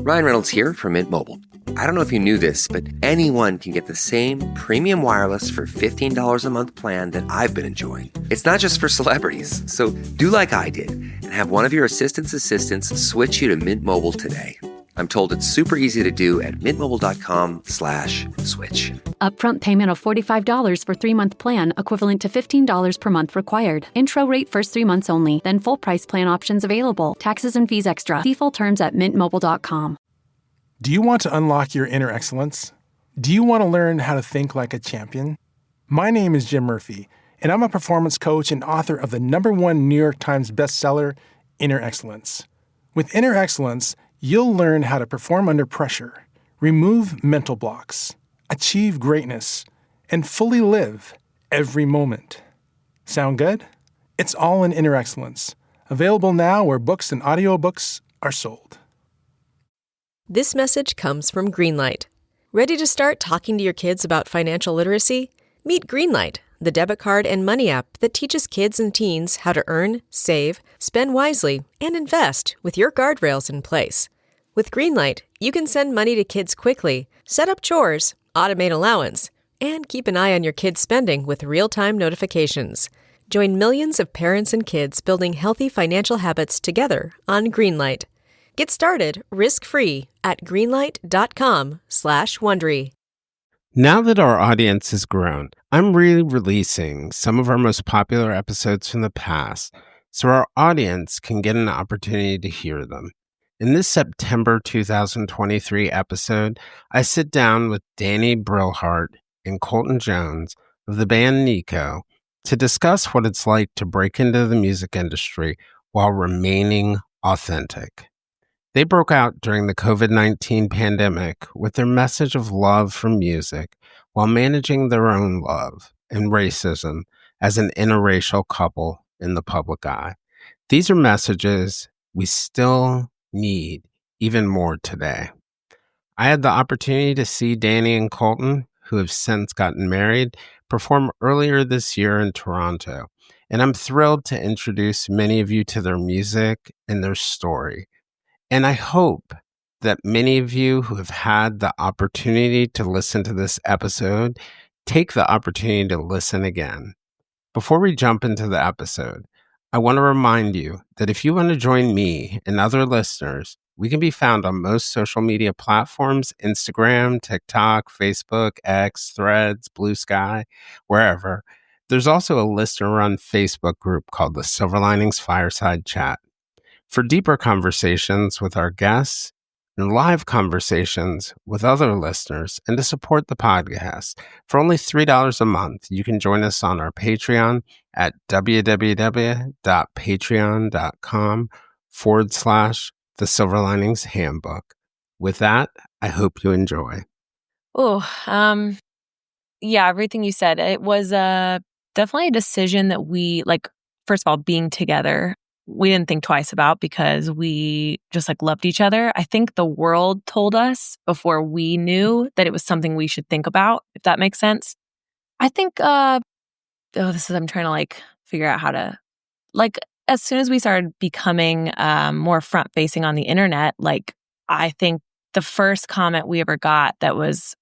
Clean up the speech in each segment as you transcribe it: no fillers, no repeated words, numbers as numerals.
Ryan Reynolds here from Mint Mobile. I don't know if you knew this, but anyone can get the same premium wireless for $15 a month plan that I've been enjoying. It's not just for celebrities. So do like I did and have one of your assistants switch you to Mint Mobile today. I'm told it's super easy to do at mintmobile.com/switch. Upfront payment of $45 for 3-month plan, equivalent to $15 per month required. Intro rate first 3 months only, then full price plan options available. Taxes and fees extra. See full terms at mintmobile.com. Do you want to unlock your inner excellence? Do you want to learn how to think like a champion? My name is Jim Murphy, and I'm a performance coach and author of the #1 New York Times bestseller, Inner Excellence. With Inner Excellence, you'll learn how to perform under pressure, remove mental blocks, achieve greatness, and fully live every moment. Sound good? It's all in Inner Excellence. Available now where books and audiobooks are sold. This message comes from Greenlight. Ready to start talking to your kids about financial literacy? Meet Greenlight, the debit card and money app that teaches kids and teens how to earn, save, spend wisely, and invest with your guardrails in place. With Greenlight, you can send money to kids quickly, set up chores, automate allowance, and keep an eye on your kids' spending with real-time notifications. Join millions of parents and kids building healthy financial habits together on Greenlight. Get started risk-free at greenlight.com/Wondery. Now that our audience has grown, I'm re-releasing some of our most popular episodes from the past so our audience can get an opportunity to hear them. In this September 2023 episode, I sit down with Dani Brillhart and Colton Jones of the band Nico to discuss what it's like to break into the music industry while remaining authentic. They broke out during the COVID-19 pandemic with their message of love for music while managing their own love and racism as an interracial couple in the public eye. These are messages we still need even more today. I had the opportunity to see Dani and Colton, who have since gotten married, perform earlier this year in Toronto, and I'm thrilled to introduce many of you to their music and their story. And I hope that many of you who have had the opportunity to listen to this episode take the opportunity to listen again. Before we jump into the episode, I want to remind you that if you want to join me and other listeners, we can be found on most social media platforms: Instagram, TikTok, Facebook, X, Threads, Blue Sky, wherever. There's also a listener-run Facebook group called the Silver Linings Fireside Chat. For deeper conversations with our guests and live conversations with other listeners, and to support the podcast, for only $3 a month, you can join us on our Patreon at www.patreon.com/The Silver Linings Handbook. With that, I hope you enjoy. Yeah, everything you said. It was definitely a decision that we, first of all, being together, we didn't think twice about because we just loved each other. I think the world told us before we knew that it was something we should think about, if that makes sense. I think, I'm trying to figure out how to, as soon as we started becoming more front facing on the internet, I think the first comment we ever got that was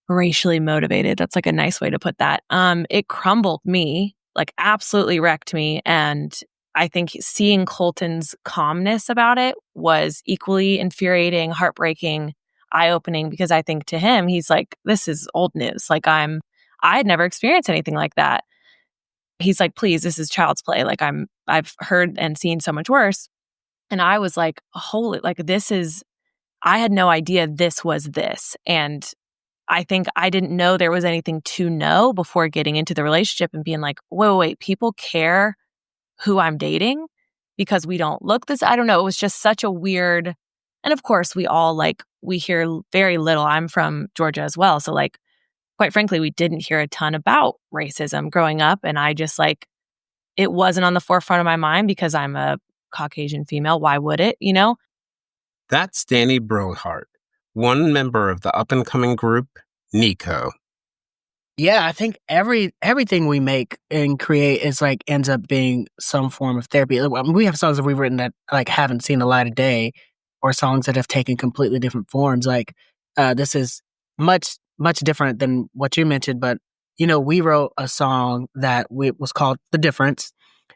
racially motivated, that's a nice way to put that. It crumbled me, absolutely wrecked me. And I think seeing Colton's calmness about it was equally infuriating, heartbreaking, eye-opening, because I think to him, he's this is old news. I had never experienced anything like that. He's please, this is child's play. I've heard and seen so much worse. And I was holy, I had no idea this was this. And I think I didn't know there was anything to know before getting into the relationship and being wait, people care who I'm dating because we don't look this. I don't know. It was just such a weird, and of course we all we hear very little. I'm from Georgia as well. So quite frankly, we didn't hear a ton about racism growing up. And I just it wasn't on the forefront of my mind because I'm a Caucasian female. Why would it, That's Dani Brillhart, one member of the up-and-coming group, Nico. Yeah, I think everything we make and create is ends up being some form of therapy. I mean, we have songs that we've written that haven't seen the light of day, or songs that have taken completely different forms. Like, this is much different than what you mentioned, but, we wrote a song that was called The Difference,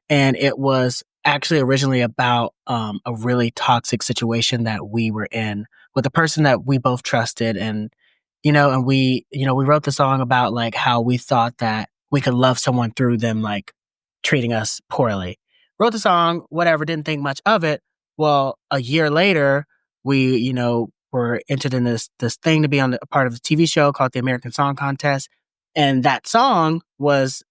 and it was actually originally about a really toxic situation that we were in with a person that we both trusted. And, we wrote the song about like how we thought that we could love someone through them, like treating us poorly. Wrote the song, whatever, didn't think much of it. Well, a year later, we, were entered in this thing to be on a part of the TV show called the American Song Contest. And that song was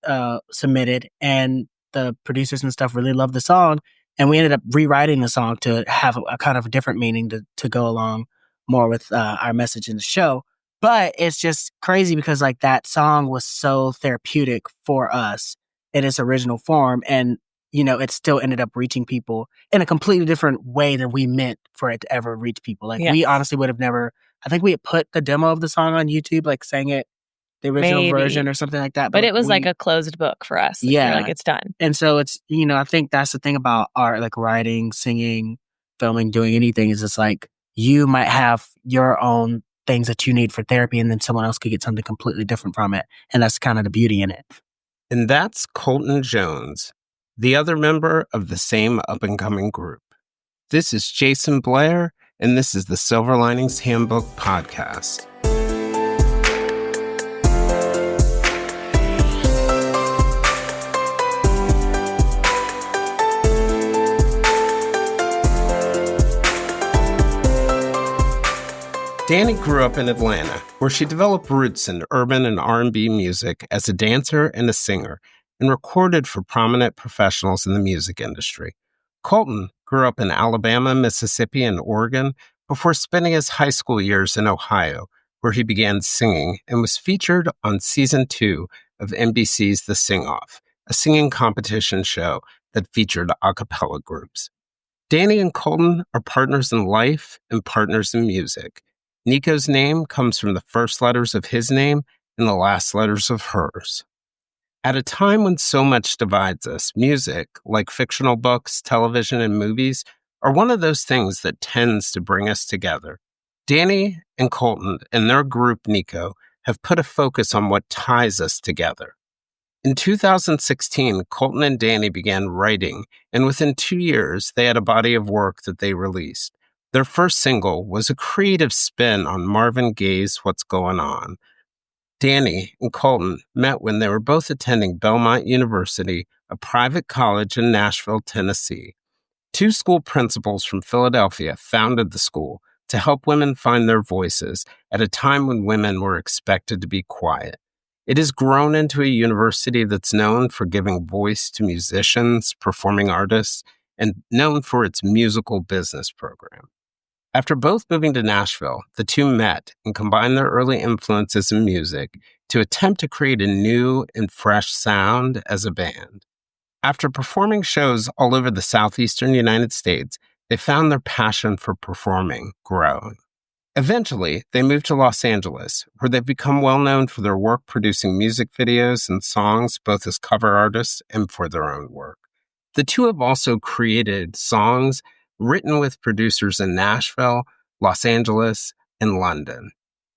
submitted, and the producers and stuff really loved the song. And we ended up rewriting the song to have a kind of a different meaning to go along more with our message in the show. But it's just crazy because like that song was so therapeutic for us in its original form. And, it still ended up reaching people in a completely different way than we meant for it to ever reach people. Like we honestly would have never, I think we had put the demo of the song on YouTube, like sang it, the original version or something like that. But it was like a closed book for us. Like it's done. And so it's, I think that's the thing about art, like writing, singing, filming, doing anything is it's like you might have your own things that you need for therapy, and then someone else could get something completely different from it. And that's kind of the beauty in it. And that's Colton Jones, the other member of the same up-and-coming group. This is Jayson Blair, and this is the Silver Linings Handbook podcast. Dani grew up in Atlanta, where she developed roots in urban and R&B music as a dancer and a singer, and recorded for prominent professionals in the music industry. Colton grew up in Alabama, Mississippi, and Oregon before spending his high school years in Ohio, where he began singing and was featured on season 2 of NBC's The Sing-Off, a singing competition show that featured a cappella groups. Dani and Colton are partners in life and partners in music. Nico's name comes from the first letters of his name and the last letters of hers. At a time when so much divides us, music, like fictional books, television, and movies, are one of those things that tends to bring us together. Dani and Colton and their group Nico have put a focus on what ties us together. In 2016, Colton and Dani began writing, and within 2 years, they had a body of work that they released. Their first single was a creative spin on Marvin Gaye's What's Going On. Dani and Colton met when they were both attending Belmont University, a private college in Nashville, Tennessee. 2 school principals from Philadelphia founded the school to help women find their voices at a time when women were expected to be quiet. It has grown into a university that's known for giving voice to musicians, performing artists, and known for its musical business program. After both moving to Nashville, the 2 met and combined their early influences in music to attempt to create a new and fresh sound as a band. After performing shows all over the southeastern United States, they found their passion for performing growing. Eventually, they moved to Los Angeles, where they've become well known for their work producing music videos and songs, both as cover artists and for their own work. The 2 have also created songs written with producers in Nashville, Los Angeles, and London.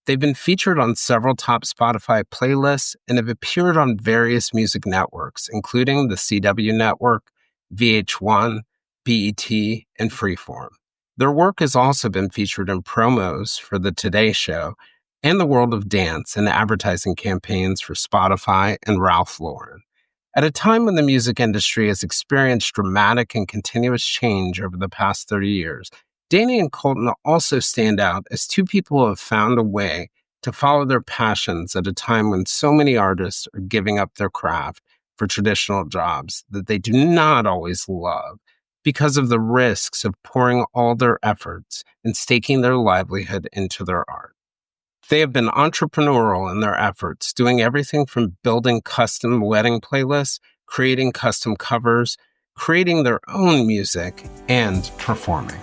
They've been featured on several top Spotify playlists and have appeared on various music networks, including the CW Network, VH1, BET, and Freeform. Their work has also been featured in promos for The Today Show and the world of dance and advertising campaigns for Spotify and Ralph Lauren. At a time when the music industry has experienced dramatic and continuous change over the past 30 years, Dani and Colton also stand out as 2 people who have found a way to follow their passions at a time when so many artists are giving up their craft for traditional jobs that they do not always love because of the risks of pouring all their efforts and staking their livelihood into their art. They have been entrepreneurial in their efforts, doing everything from building custom wedding playlists, creating custom covers, creating their own music, and performing.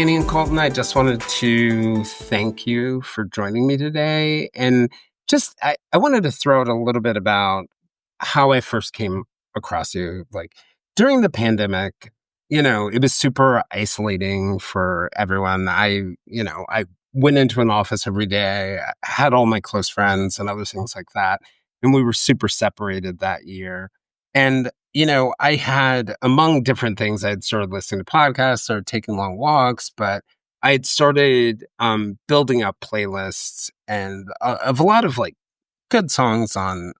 Dani and Colton, I just wanted to thank you for joining me today. And I wanted to throw out a little bit about how I first came across you. Like during the pandemic, it was super isolating for everyone. I went into an office every day, had all my close friends and other things like that. And we were super separated that year. And I had, among different things, I had started listening to podcasts, started taking long walks, but I had started building up playlists and of a lot of like good songs on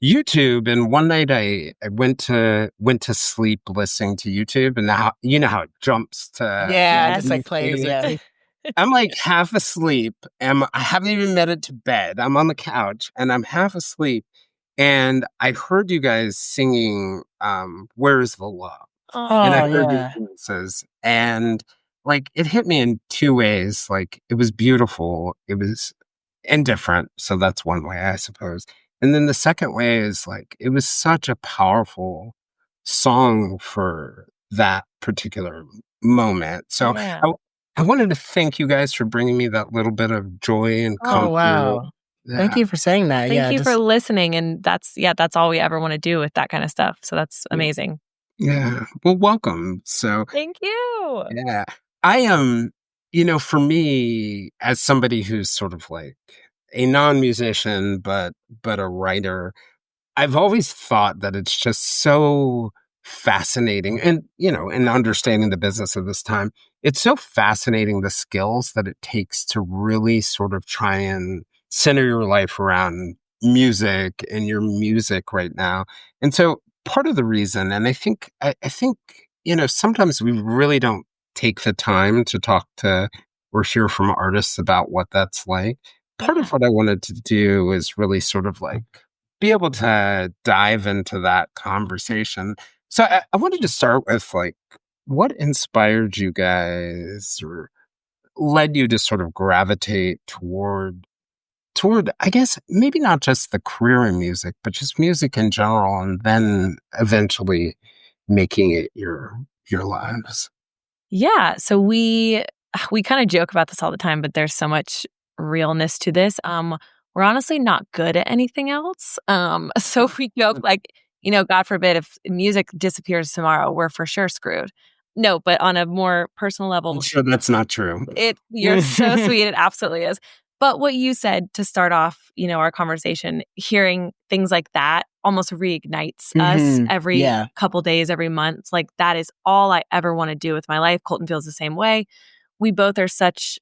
YouTube. And one night I went to sleep listening to YouTube, and now how it jumps to Yeah, just like plays. Yeah. I'm like half asleep, and I haven't even made it to bed. I'm on the couch and I'm half asleep. And I heard you guys singing Where is the Love? And I Oh, heard your yeah. voices. And like it hit me in two ways. Like it was beautiful. It was indifferent. So that's one way, I suppose. And then the second way is like it was such a powerful song for that particular moment. So Yeah. I wanted to thank you guys for bringing me that little bit of joy and Oh, comfort. wow. Thank Yeah. you for saying that. Thank Yeah, you just, for listening. And that's all we ever want to do with that kind of stuff. So that's amazing. Yeah. Well, welcome. So, Thank you. yeah, I am, for me, as somebody who's sort of like a non-musician, but a writer, I've always thought that it's just so fascinating and, in understanding the business of this time, it's so fascinating the skills that it takes to really sort of try and center your life around music and your music right now. And so part of the reason, and I think, sometimes we really don't take the time to talk to or hear from artists about what that's like. Part of what I wanted to do is really sort of like be able to dive into that conversation. So I wanted to start with like, what inspired you guys or led you to sort of gravitate toward, I guess, maybe not just the career in music, but just music in general, and then eventually making it your lives? Yeah. So we kind of joke about this all the time, but there's so much realness to this. We're honestly not good at anything else. So we joke like, God forbid if music disappears tomorrow, we're for sure screwed. No, but on a more personal I'm level, sure that's not true. you're so sweet. It absolutely is. But what you said to start off, our conversation, hearing things like that almost reignites us Mhm. every Yeah. couple days, every month. Like that is all I ever want to do with my life. Colton feels the same way. We both are such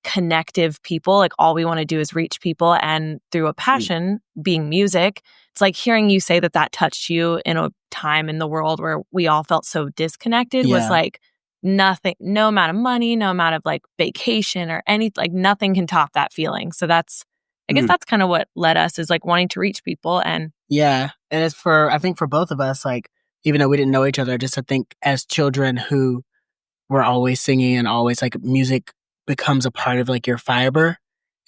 connective people. Like all we want to do is reach people. And through a passion, being music, it's like hearing you say that touched you in a time in the world where we all felt so disconnected was Yeah. like nothing, no amount of money, no amount of like vacation or any, like nothing can top that feeling. So I guess that's kind of what led us is like wanting to reach people. And Yeah. And it's I think for both of us, like, even though we didn't know each other, just I think as children who were always singing and always like music becomes a part of like your fiber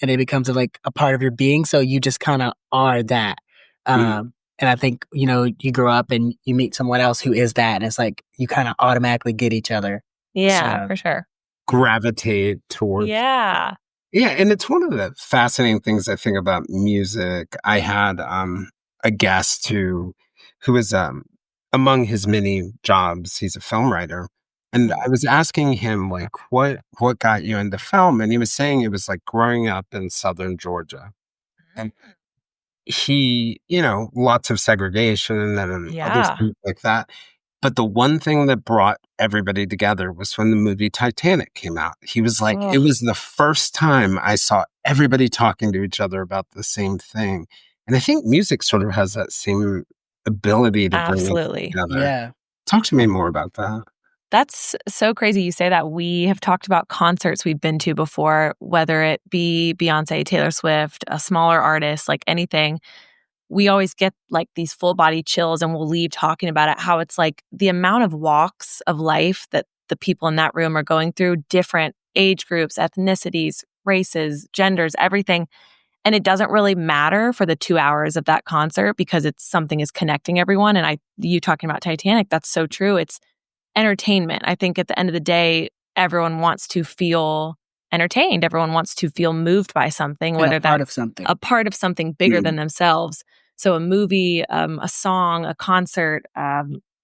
and it becomes like a part of your being. So you just kind of are that. And I think, you grow up and you meet someone else who is that. And it's like you kind of automatically get each other. yeah, So- for sure. Gravitate towards. Yeah. Yeah, and it's one of the fascinating things I think about music. I had a guest who was among his many jobs, he's a film writer. And I was asking him like what got you into film? And he was saying it was like growing up in southern Georgia. And he, lots of segregation and other Yeah. things like that. But the one thing that brought everybody together was when the movie Titanic came out. He was like, it was the first time I saw everybody talking to each other about the same thing. And I think music sort of has that same ability to bring people Absolutely. together. Yeah. Talk to me more about that. That's so crazy you say that. We have talked about concerts we've been to before, whether it be Beyonce, Taylor Swift, a smaller artist, like anything. We always get like these full body chills and we'll leave talking about it, how it's like the amount of walks of life that the people in that room are going through, different age groups, ethnicities, races, genders, everything. And it doesn't really matter for the 2 hours of that concert because it's something is connecting everyone. And you talking about Titanic, that's so true. It's entertainment. I think at the end of the day, everyone wants to feel entertained. Everyone wants to feel moved by something, And whether a part that's of something. a part of something bigger than themselves. So a movie, a song, a concert,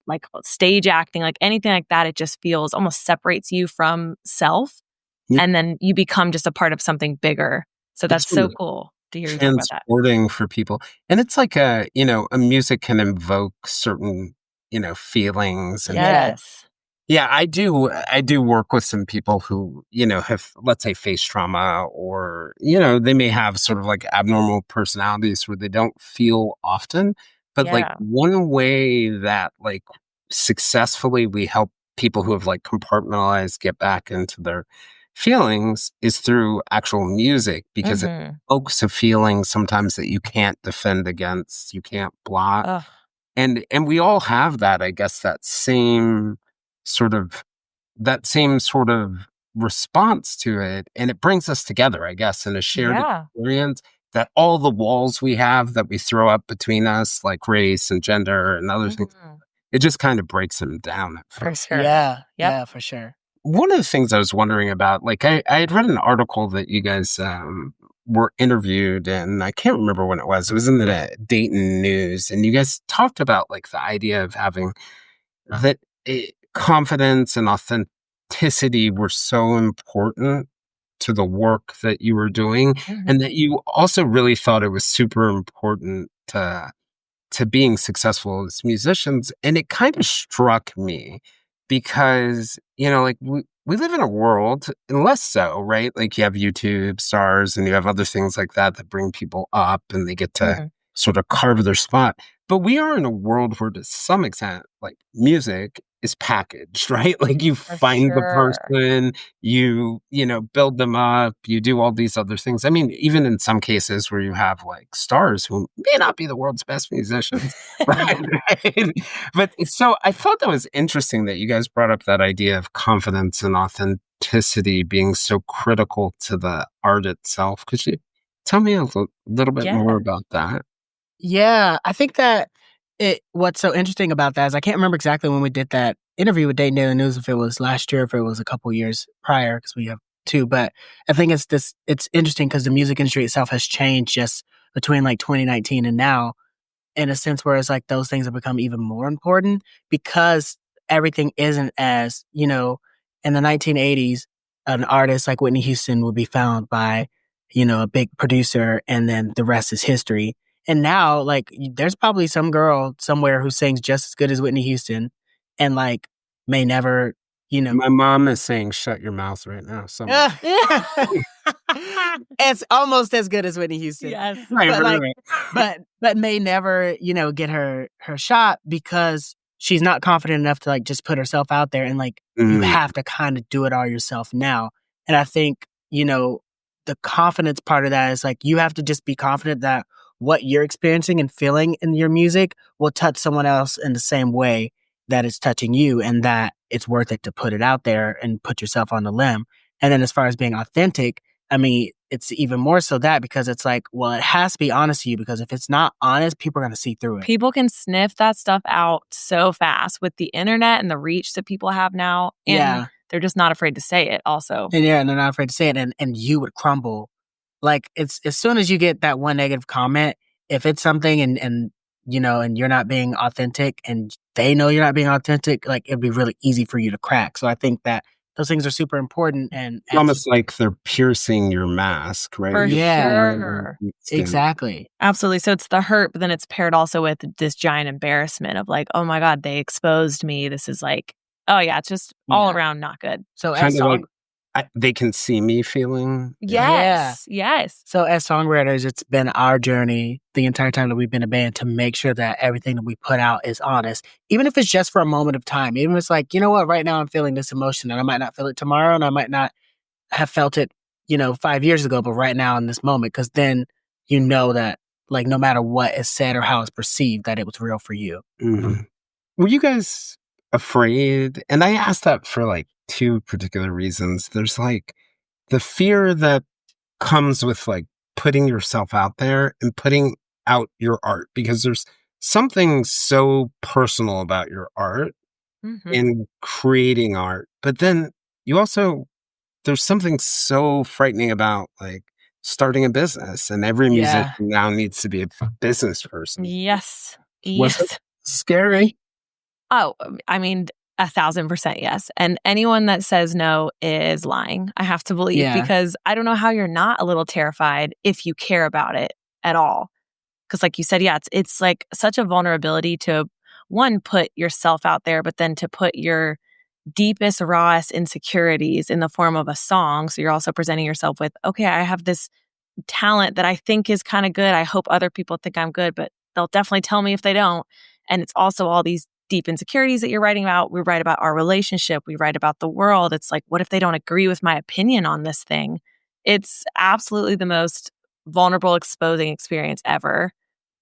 like stage acting, like anything like that, it just feels almost separates you from self. Yeah. And then you become just a part of something bigger. So that's It's so really cool to hear you talk about that. transporting for people. And it's like a music can invoke certain, feelings. And Yes. yeah, I do work with some people who, have, let's say, face trauma, or, they may have sort of like abnormal personalities where they don't feel often. But like Yeah. one way that like successfully we help people who have like compartmentalized get back into their feelings is through actual music, because it Mhm. evokes a feeling sometimes that you can't defend against, you can't block. Ugh. And we all have that, I guess, sort of that same sort of response to it. And it brings us together, I guess, in a shared Yeah. experience, that all the walls we have that we throw up between us, like race and gender and other things, Mhm. it just kind of breaks them down at For first. sure. Yeah. Yep. Yeah, for sure. One of the things I was wondering about, like I had read an article that you guys were interviewed, and I can't remember when it was. It was in the Dayton News, and you guys talked about like the idea of having that confidence and authenticity were so important to the work that you were doing, Mhm. and that you also really thought it was super important to being successful as musicians. And it kind of struck me because, like we live in a world, and less so, right? Like you have YouTube stars and you have other things like that that bring people up and they get to Mhm. sort of carve their spot. But we are in a world where to some extent, like music is packaged, right? Like you For find the sure. person, you build them up, you do all these other things. I mean, even in some cases where you have like stars who may not be the world's best musicians, right? Right? But so I thought that was interesting that you guys brought up that idea of confidence and authenticity being so critical to the art itself. Could you tell me a little bit Yeah. more about that? Yeah, I think that what's so interesting about that is I can't remember exactly when we did that interview with Dayton Daily News, if it was last year, if it was a couple years prior, because we have two. But I think it's interesting because the music industry itself has changed just between like 2019 and now, in a sense where it's like those things have become even more important because everything isn't as, in the 1980s, an artist like Whitney Houston would be found by, a big producer, and then the rest is history. And now, like, there's probably some girl somewhere who sings just as good as Whitney Houston and, like, may never, you know. My mom is saying, "Shut your mouth" right now. Somewhere. It's almost as good as Whitney Houston. Yes. Right, But, right, like, right. but may never, get her shot because she's not confident enough to, like, just put herself out there, and, like, you have to kinda do it all yourself now. And I think, the confidence part of that is, like, you have to just be confident that what you're experiencing and feeling in your music will touch someone else in the same way that it's touching you, and that it's worth it to put it out there and put yourself on the limb. And then as far as being authentic, I mean, it's even more so that because it's like, well, it has to be honest to you, because if it's not honest, people are going to see through it. People can sniff that stuff out so fast with the internet and the reach that people have now. And Yeah. they're just not afraid to say it also. And yeah, and they're not afraid to say it, and you would crumble. Like, it's as soon as you get that one negative comment, if it's something and and you're not being authentic and they know you're not being authentic, like, it'd be really easy for you to crack. So I think that those things are super important. And It's almost like they're piercing your mask, right? For Yeah. sure. Exactly. Absolutely. So it's the hurt, but then it's paired also with this giant embarrassment of like, oh my God, they exposed me. This is like, oh yeah, it's just all Yeah. around not good. So as Kind of like they can see me feeling. Yes. Yes. So as songwriters, it's been our journey the entire time that we've been a band to make sure that everything that we put out is honest, even if it's just for a moment of time. Even if it's like, you know what, right now I'm feeling this emotion and I might not feel it tomorrow, and I might not have felt it, 5 years ago, but right now in this moment, because then you know that, like, no matter what is said or how it's perceived, that it was real for you. Mhm. Were you guys afraid? And I asked that for like two particular reasons. There's like the fear that comes with like putting yourself out there and putting out your art, because there's something so personal about your art Mhm. in creating art. But then you also, there's something so frightening about like starting a business, and every musician Yeah. now needs to be a business person. Yes. Was it Yes. scary? Oh, I mean, 1,000% yes. And anyone that says no is lying, I have to believe, Yeah. because I don't know how you're not a little terrified if you care about it at all. Because, like you said, yeah, it's like such a vulnerability to, one, put yourself out there, but then to put your deepest, rawest insecurities in the form of a song. So you're also presenting yourself with, okay, I have this talent that I think is kind of good. I hope other people think I'm good, but they'll definitely tell me if they don't. And it's also all these deep insecurities that you're writing about. We write about our relationship. We write about the world. It's like, what if they don't agree with my opinion on this thing? It's absolutely the most vulnerable, exposing experience ever.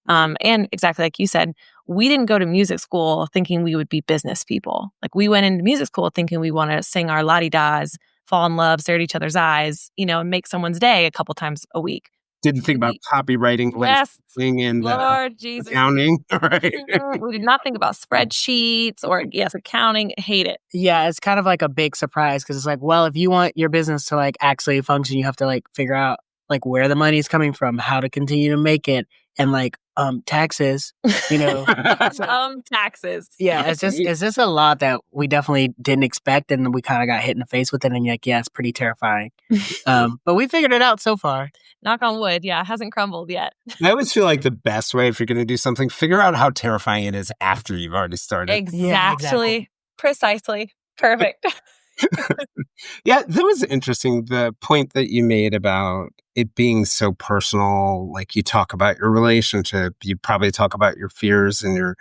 And exactly like you said, we didn't go to music school thinking we would be business people. Like, we went into music school thinking we want to sing our la-di-das, fall in love, stare at each other's eyes, and make someone's day a couple times a week. Didn't think about copywriting, Yes, licensing, and Lord Jesus. accounting. Right. We did not think about spreadsheets or, yes, accounting. Hate it. Yeah, it's kind of like a big surprise because it's like, well, if you want your business to like actually function, you have to like figure out like where the money is coming from, how to continue to make it, and like taxes, Taxes. Yeah, it's just a lot that we definitely didn't expect, and we kind of got hit in the face with it, and you're like, yeah, it's pretty terrifying. But we figured it out so far. Knock on wood. Yeah, it hasn't crumbled yet. I always feel like the best way, if you're going to do something, figure out how terrifying it is after you've already started. Exactly. Yeah, exactly. Precisely. Perfect. Yeah, that was interesting. The point that you made about it being so personal, like you talk about your relationship, you probably talk about your fears and your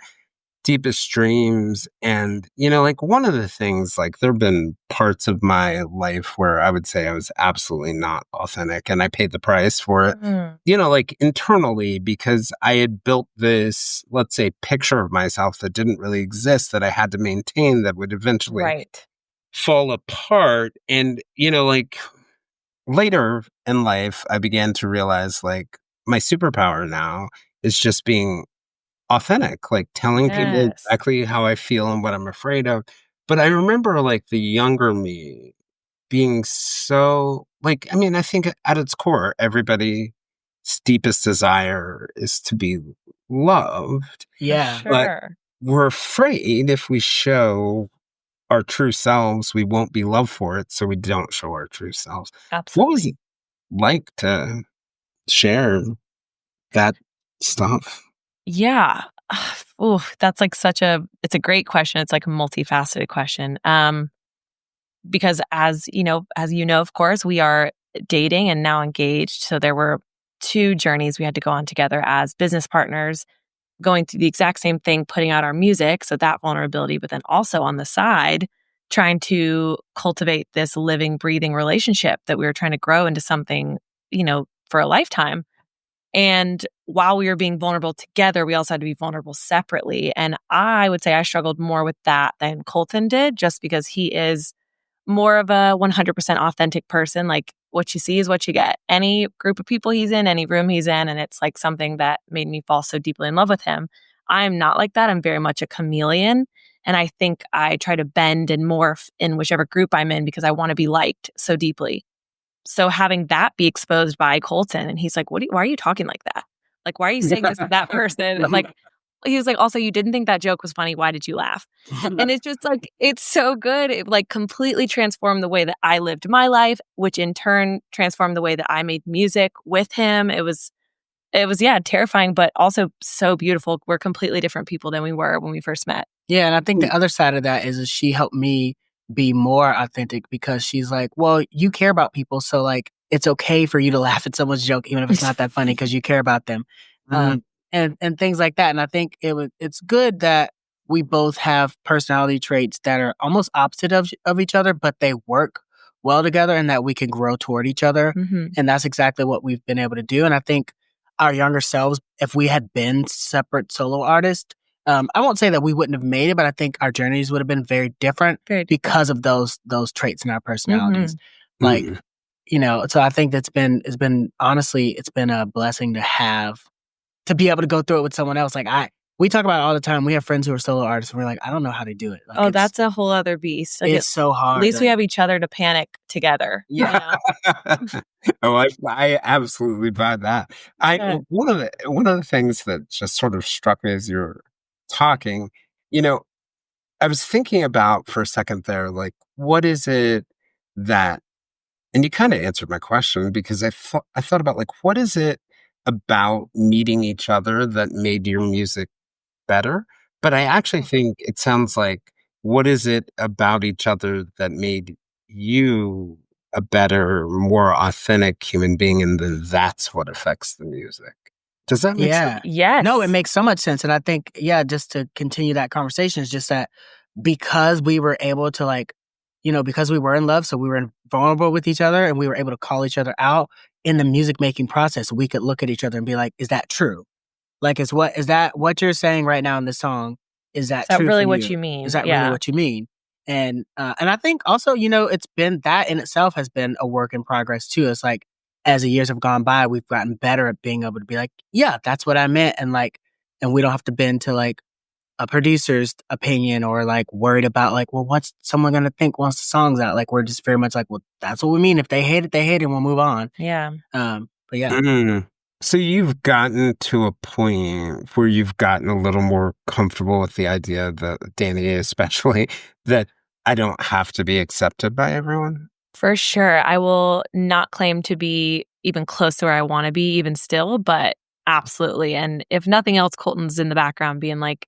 deepest dreams. And, like one of the things, like there have been parts of my life where I would say I was absolutely not authentic, and I paid the price for it, like internally, because I had built this, let's say, picture of myself that didn't really exist, that I had to maintain, that would eventually fall apart. And, like later in life, I began to realize like my superpower now is just being authentic, like telling people exactly how I feel and what I'm afraid of. But I remember like the younger me being so like, I think at its core, everybody's deepest desire is to be loved. Yeah. But we're afraid if we show our true selves, we won't be loved for it. So we don't show our true selves. Absolutely. What was it like to share that stuff? Yeah. That's like it's a great question. It's like a multifaceted question. Because as you know, of course, we are dating and now engaged. So there were 2 journeys we had to go on together as business partners, going through the exact same thing, putting out our music. So that vulnerability, but then also on the side, trying to cultivate this living, breathing relationship that we were trying to grow into something, for a lifetime. And while we were being vulnerable together, we also had to be vulnerable separately. And I would say I struggled more with that than Colton did, just because he is more of a 100% authentic person. Like, what you see is what you get. Any group of people he's in, any room he's in, and it's like something that made me fall so deeply in love with him. I'm not like that. I'm very much a chameleon. And I think I try to bend and morph in whichever group I'm in because I want to be liked so deeply. So having that be exposed by Colton, and he's like, why are you talking like that? Like, why are you saying this to that person? Like, he was like, also, you didn't think that joke was funny. Why did you laugh? And it's just like, it's so good. It like completely transformed the way that I lived my life, which in turn transformed the way that I made music with him. It was, yeah, terrifying, but also so beautiful. We're completely different people than we were when we first met. Yeah, and I think the other side of that is she helped me be more authentic because she's like, well, you care about people, so like it's okay for you to laugh at someone's joke even if it's not that funny because you care about them, and things like that. And I think it's good that we both have personality traits that are almost opposite of each other, but they work well together, and that we can grow toward each other. And that's exactly what we've been able to do. And I think our younger selves, if we had been separate solo artists, I won't say that we wouldn't have made it, but I think our journeys would have been very different because of those traits in our personalities. Like, so I think it's been honestly, it's been a blessing to be able to go through it with someone else. Like we talk about it all the time. We have friends who are solo artists, and we're like, I don't know how they do it. Like, That's a whole other beast. Like, it's so hard. At least we have each other to panic together. Yeah. I absolutely buy that. One of the things that just sort of struck me as you're talking, I was thinking about for a second there, like, what is it that, and you kind of answered my question, because I thought about, like, what is it about meeting each other that made your music better? But I actually think it sounds like, what is it about each other that made you a better, more authentic human being, and then that's what affects the music? Does that make sense? Yes. No, it makes so much sense. And I think, just to continue that conversation, is just that because we were able to, like, because we were in love, so we were vulnerable with each other, and we were able to call each other out in the music making process, we could look at each other and be like, is that true? Like, is that what you're saying right now in this song? Is that true? Really for what you mean? Is that really what you mean? And I think also, it's been, that in itself has been a work in progress too. It's like, as the years have gone by, we've gotten better at being able to be like, yeah, that's what I meant. And like, and we don't have to bend to like a producer's opinion or like worried about like, well, what's someone going to think once the song's out? Like, we're just very much like, well, that's what we mean. If they hate it, they hate it, and we'll move on. Yeah. But yeah. Mm. So you've gotten to a point where you've gotten a little more comfortable with the idea that, Dani especially, that I don't have to be accepted by everyone? For sure. I will not claim to be even close to where I want to be even still, but absolutely. And if nothing else, Colton's in the background being like,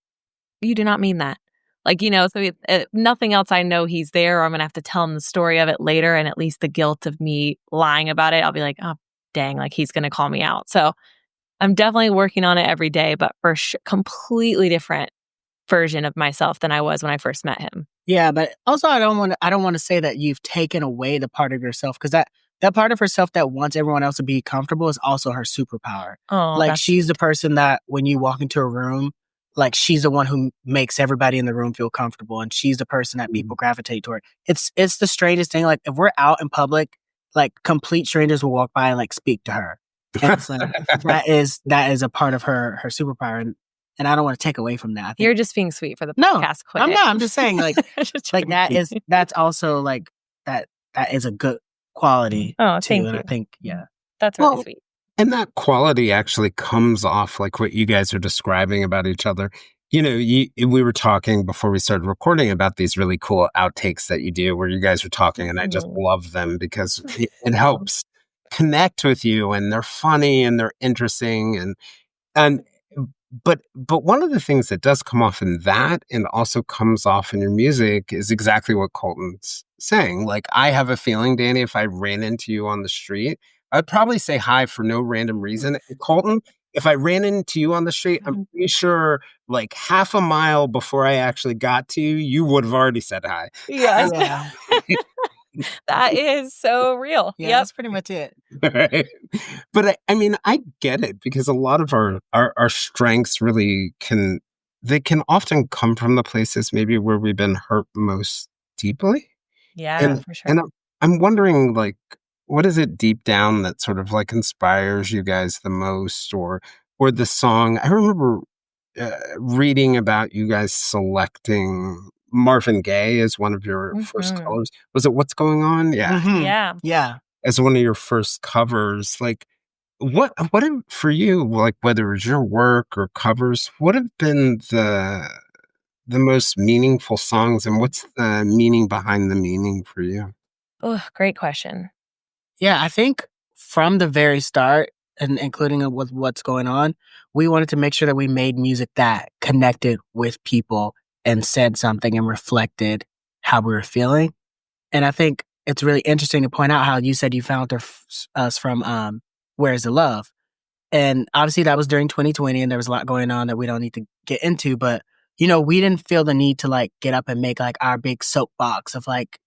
you do not mean that. Like, so if nothing else, I know he's there, or I'm going to have to tell him the story of it later. And at least the guilt of me lying about it, I'll be like, oh, dang, like he's going to call me out. So I'm definitely working on it every day, but for sure, completely different version of myself than I was when I first met him. Yeah, but also I don't want to say that you've taken away the part of yourself, because that part of herself that wants everyone else to be comfortable is also her superpower. Oh, like, she's the person that when you walk into a room, like, she's the one who makes everybody in the room feel comfortable, and she's the person that people gravitate toward. It's the strangest thing. Like, if we're out in public, like, complete strangers will walk by and like speak to her. And it's like, that is a part of her superpower. And I don't want to take away from that. I think, you're just being sweet for the podcast. Quit I'm it. not. I'm just saying, like, like that's also like that is a good quality. Oh, too, thank and you. I think, that's really sweet. And that quality actually comes off, like what you guys are describing about each other. We were talking before we started recording about these really cool outtakes that you do where you guys are talking, and I just love them because it helps connect with you, and they're funny and they're interesting, and but one of the things that does come off in that and also comes off in your music is exactly what Colton's saying. Like, I have a feeling, Dani, if I ran into you on the street, I'd probably say hi for no random reason. And Colton, if I ran into you on the street, I'm pretty sure like half a mile before I actually got to you, you would have already said hi. Yes. Yeah. That is so real. Yeah, Yep. that's pretty much it. Right. But I mean, I get it, because a lot of our strengths really can often come from the places maybe where we've been hurt most deeply. Yeah, for sure. And I'm wondering, like, what is it deep down that sort of like inspires you guys the most, or the song? I remember reading about you guys selecting Marvin Gaye as one of your first covers. Was it What's Going On? Yeah. Mm-hmm. Yeah. As one of your first covers. Like, what for you, like, whether it's your work or covers, what have been the most meaningful songs, and what's the meaning behind the meaning for you? Oh, great question. Yeah, I think from the very start, and including with What's Going On, we wanted to make sure that we made music that connected with people and said something and reflected how we were feeling. And I think it's really interesting to point out how you said you found us from Where's the Love? And obviously that was during 2020, and there was a lot going on that we don't need to get into, but we didn't feel the need to like get up and make like our big soapbox of like,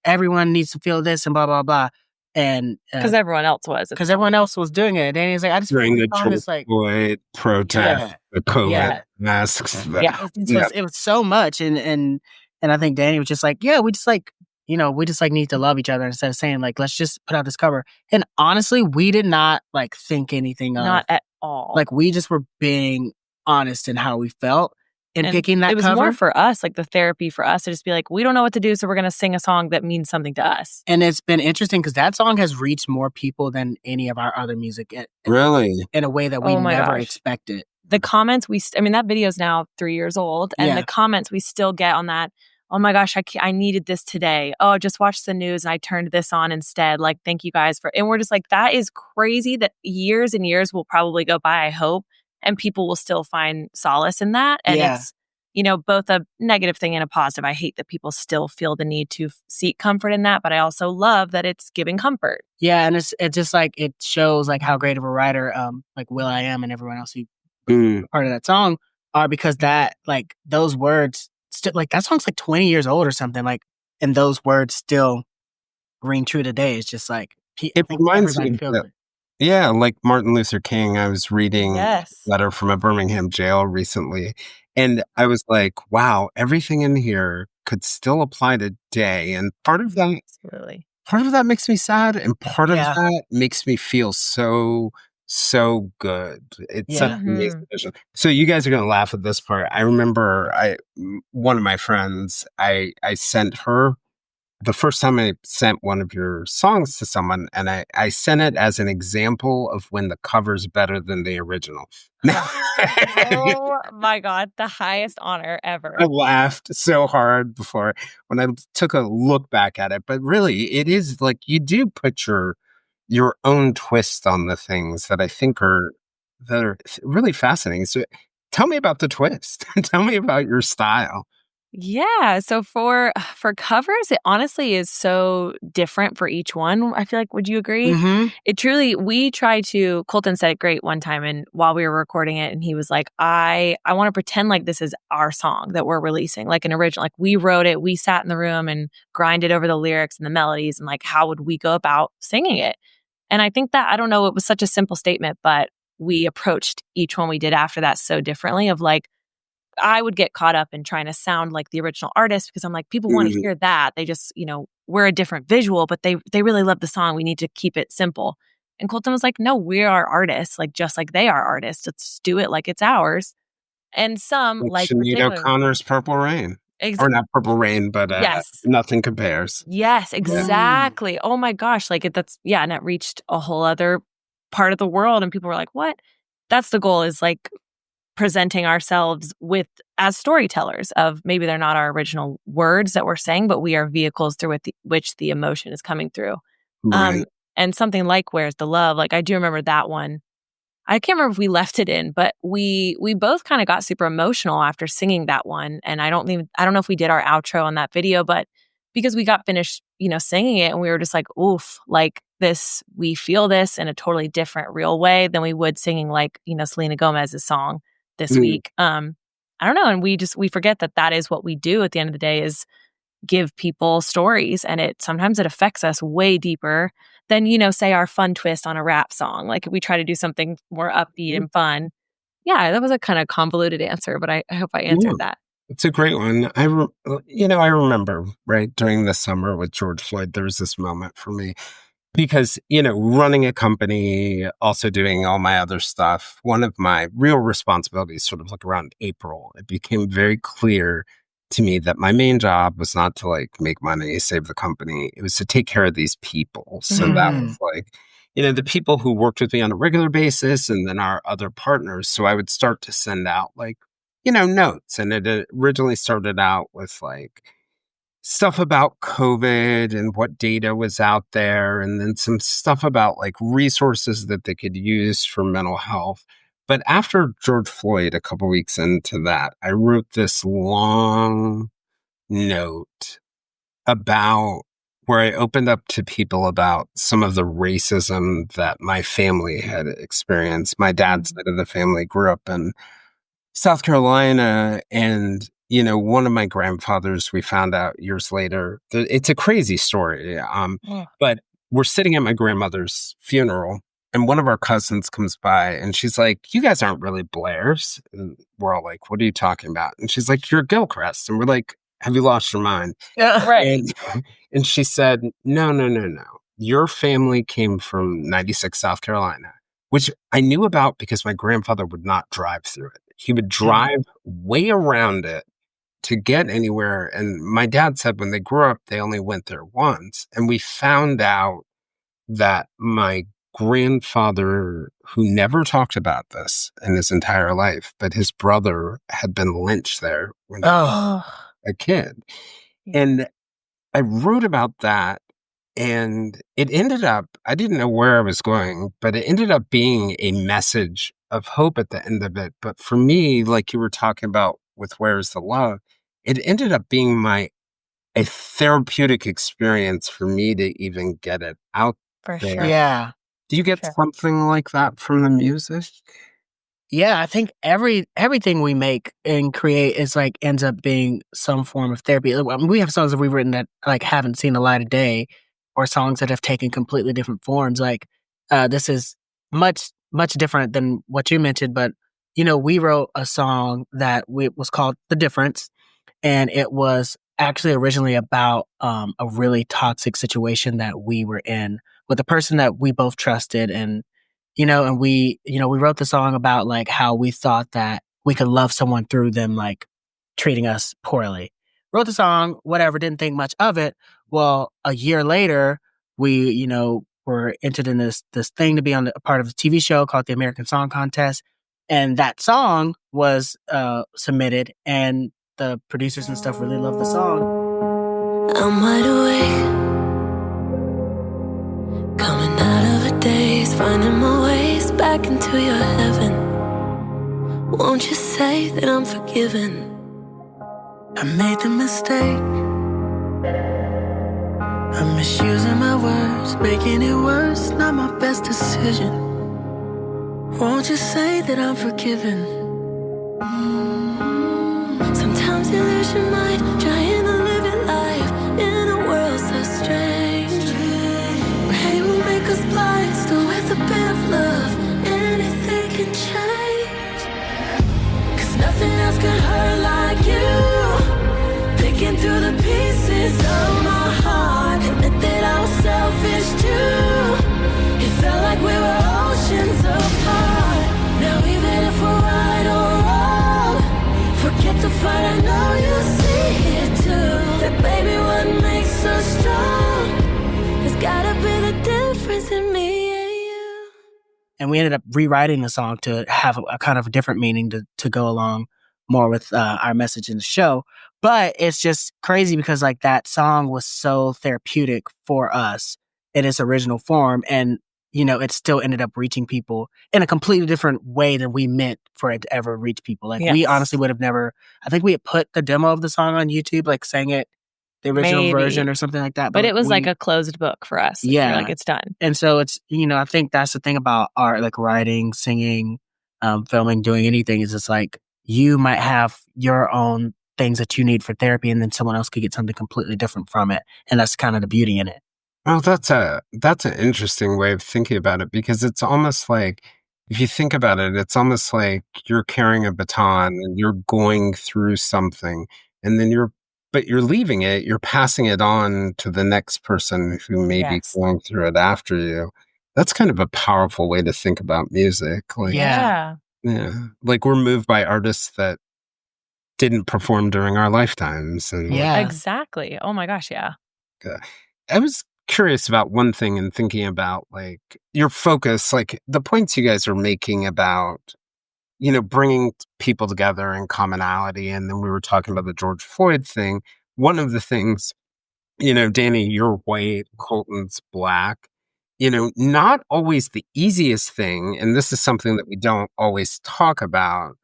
everyone needs to feel this and blah, blah, blah. And because everyone else was. Because everyone else was doing it. And Danny's like, I just during the George like, Floyd protest, the COVID masks. It was so much. And I think Dani was just like, yeah, we just like, we just like need to love each other, instead of saying like, let's just put out this cover. And honestly, we did not like think anything of. Not at all. Like, we just were being honest in how we felt in And picking that it was cover. more for us, like the therapy for us to just be like, we don't know what to do, so we're going to sing a song that means something to us. And it's been interesting because that song has reached more people than any of our other music Really? in a way that we Oh my never gosh. expected. The comments that video is now 3 years old, and Yeah. the comments we still get on that, oh my gosh, I needed this today. Oh, I just watched the news and I turned this on instead. Like, thank you guys and we're just like, that is crazy that years and years will probably go by, I hope, and people will still find solace in that. And Yeah. it's, both a negative thing and a positive. I hate that people still feel the need to seek comfort in that, but I also love that it's giving comfort. Yeah, and it's just like it shows like how great of a writer like will.i.am and everyone else who part of that song are, because that like those words still, like that song's like 20 years old or something, like, and those words still ring true today. It's just like It reminds me feels it. Yeah, like Martin Luther King. I was reading Yes. a letter from a Birmingham jail recently, and I was like, wow, everything in here could still apply today. And part of that makes me sad, and part of Yeah. that makes me feel so good. It's such an amazing vision. So you guys are going to laugh at this part. I remember one of my friends, I sent her the first time I sent one of your songs to someone, and I sent it as an example of when the cover's better than the original. Oh my God, the highest honor ever. I laughed so hard when I took a look back at it. But really, it is like you do put your own twist on the things that I think are really fascinating. So tell me about the twist. Tell me about your style. Yeah. So for covers, it honestly is so different for each one. I feel like, would you agree? Mm-hmm. It truly, Colton said it great one time, and while we were recording it, and he was like, I want to pretend like this is our song that we're releasing, like an original. Like, we wrote it, we sat in the room and grinded over the lyrics and the melodies, and like, how would we go about singing it? And I think that, I don't know, it was such a simple statement, but we approached each one we did after that so differently, of like, I would get caught up in trying to sound like the original artist, because I'm like, people want to hear that. They just, we're a different visual, but they really love the song. We need to keep it simple. And Colton was like, no, we are artists, like just like they are artists. Let's do it like it's ours. And some like Sinead O'Connor's Purple Rain. Or not Purple Rain, but yes. Nothing Compares. Yes, exactly. Oh my gosh. Like and it reached a whole other part of the world. And people were like, what? That's the goal, is like presenting ourselves as storytellers of, maybe they're not our original words that we're saying, but we are vehicles through which the emotion is coming through. Right. And something like Where's the Love? Like, I do remember that one. I can't remember if we left it in, but we both kind of got super emotional after singing that one. And I don't know if we did our outro on that video, but because we got finished, singing it, and we were just like, oof, like this, we feel this in a totally different, real way than we would singing like, Selena Gomez's song this week. I don't know. And we forget that is what we do at the end of the day, is give people stories. And sometimes it affects us way deeper than, say our fun twist on a rap song. Like, we try to do something more upbeat and fun. Yeah, that was a kind of convoluted answer, but I hope I answered that. It's a great one. I remember, right, during the summer with George Floyd, there was this moment for me. Because, running a company, also doing all my other stuff, one of my real responsibilities, sort of like around April, it became very clear to me that my main job was not to like make money, save the company. It was to take care of these people. So that was like, the people who worked with me on a regular basis, and then our other partners. So I would start to send out like, notes. And it originally started out with like stuff about COVID and what data was out there, and then some stuff about like resources that they could use for mental health. But after George Floyd, a couple weeks into that, I wrote this long note about where I opened up to people about some of the racism that my family had experienced. My dad's side of the family grew up in South Carolina, and one of my grandfathers, we found out years later, it's a crazy story. But we're sitting at my grandmother's funeral, and one of our cousins comes by, and she's like, "You guys aren't really Blairs." And we're all like, "What are you talking about?" And she's like, "You're Gilchrist." And we're like, "Have you lost your mind?" Right. And she said, No. Your family came from 96 South Carolina, which I knew about because my grandfather would not drive through it. he would drive way around it to get anywhere. And my dad said when they grew up, they only went there once. And we found out that my grandfather, who never talked about this in his entire life, but his brother had been lynched there when he was a kid. And I wrote about that, and it ended up, I didn't know where I was going, but it ended up being a message of hope at the end of it. But for me, like you were talking about with Where's the Love, it ended up being a therapeutic experience for me to even get it out For there. sure. Yeah. Do you get something like that from the music? Yeah, I think everything we make and create is like ends up being some form of therapy. I mean, we have songs that we've written that like haven't seen the light of day, or songs that have taken completely different forms. Like this is much different than what you mentioned, but we wrote a song that was called "The Difference," and it was actually originally about a really toxic situation that we were in with a person that we both trusted. And we wrote the song about like how we thought that we could love someone through them like treating us poorly. Wrote the song, whatever, didn't think much of it. Well, a year later, we, were entered in this thing to be on a part of a TV show called the American Song Contest. And that song was submitted, and the producers and stuff really loved the song. I'm wide awake, coming out of a daze, finding my ways back into your heaven. Won't you say that I'm forgiven? I made the mistake, I'm misusing my words, making it worse, not my best decision. Won't you say that I'm forgiven? Sometimes you lose your mind, trying to live your life in a world so strange. Where hate will make us blind, still with a bit of love, anything can change. 'Cause nothing else can hurt like you. Picking through the pieces of my heart, admit that I was selfish too. It felt like we were oceans apart. Now even if we're right or wrong, forget the fight, I know you see it too. That baby, what makes us strong has gotta be the difference in me and you. And we ended up rewriting the song to have a kind of different meaning to go along more with our message in the show. But it's just crazy because like that song was so therapeutic for us in its original form. And, it still ended up reaching people in a completely different way than we meant for it to ever reach people. Like we honestly would have never, I think we had put the demo of the song on YouTube, like sang it, the original version or something like that. But it was like a closed book for us. Yeah. We're like, it's done. And so it's, I think that's the thing about art, like writing, singing, filming, doing anything is it's like you might have your own things that you need for therapy, and then someone else could get something completely different from it. And that's kind of the beauty in it. Well, that's an interesting way of thinking about it, because it's almost like, if you think about it, it's almost like you're carrying a baton and you're going through something, and then you're leaving it, you're passing it on to the next person who may be going through it after you. That's kind of a powerful way to think about music. Like, Yeah. Like we're moved by artists that didn't perform during our lifetimes. And Exactly. Oh my gosh, yeah. I was curious about one thing and thinking about like your focus, like the points you guys are making about, bringing people together in commonality. And then we were talking about the George Floyd thing. One of the things, Dani, you're white, Colton's black, not always the easiest thing. And this is something that we don't always talk about.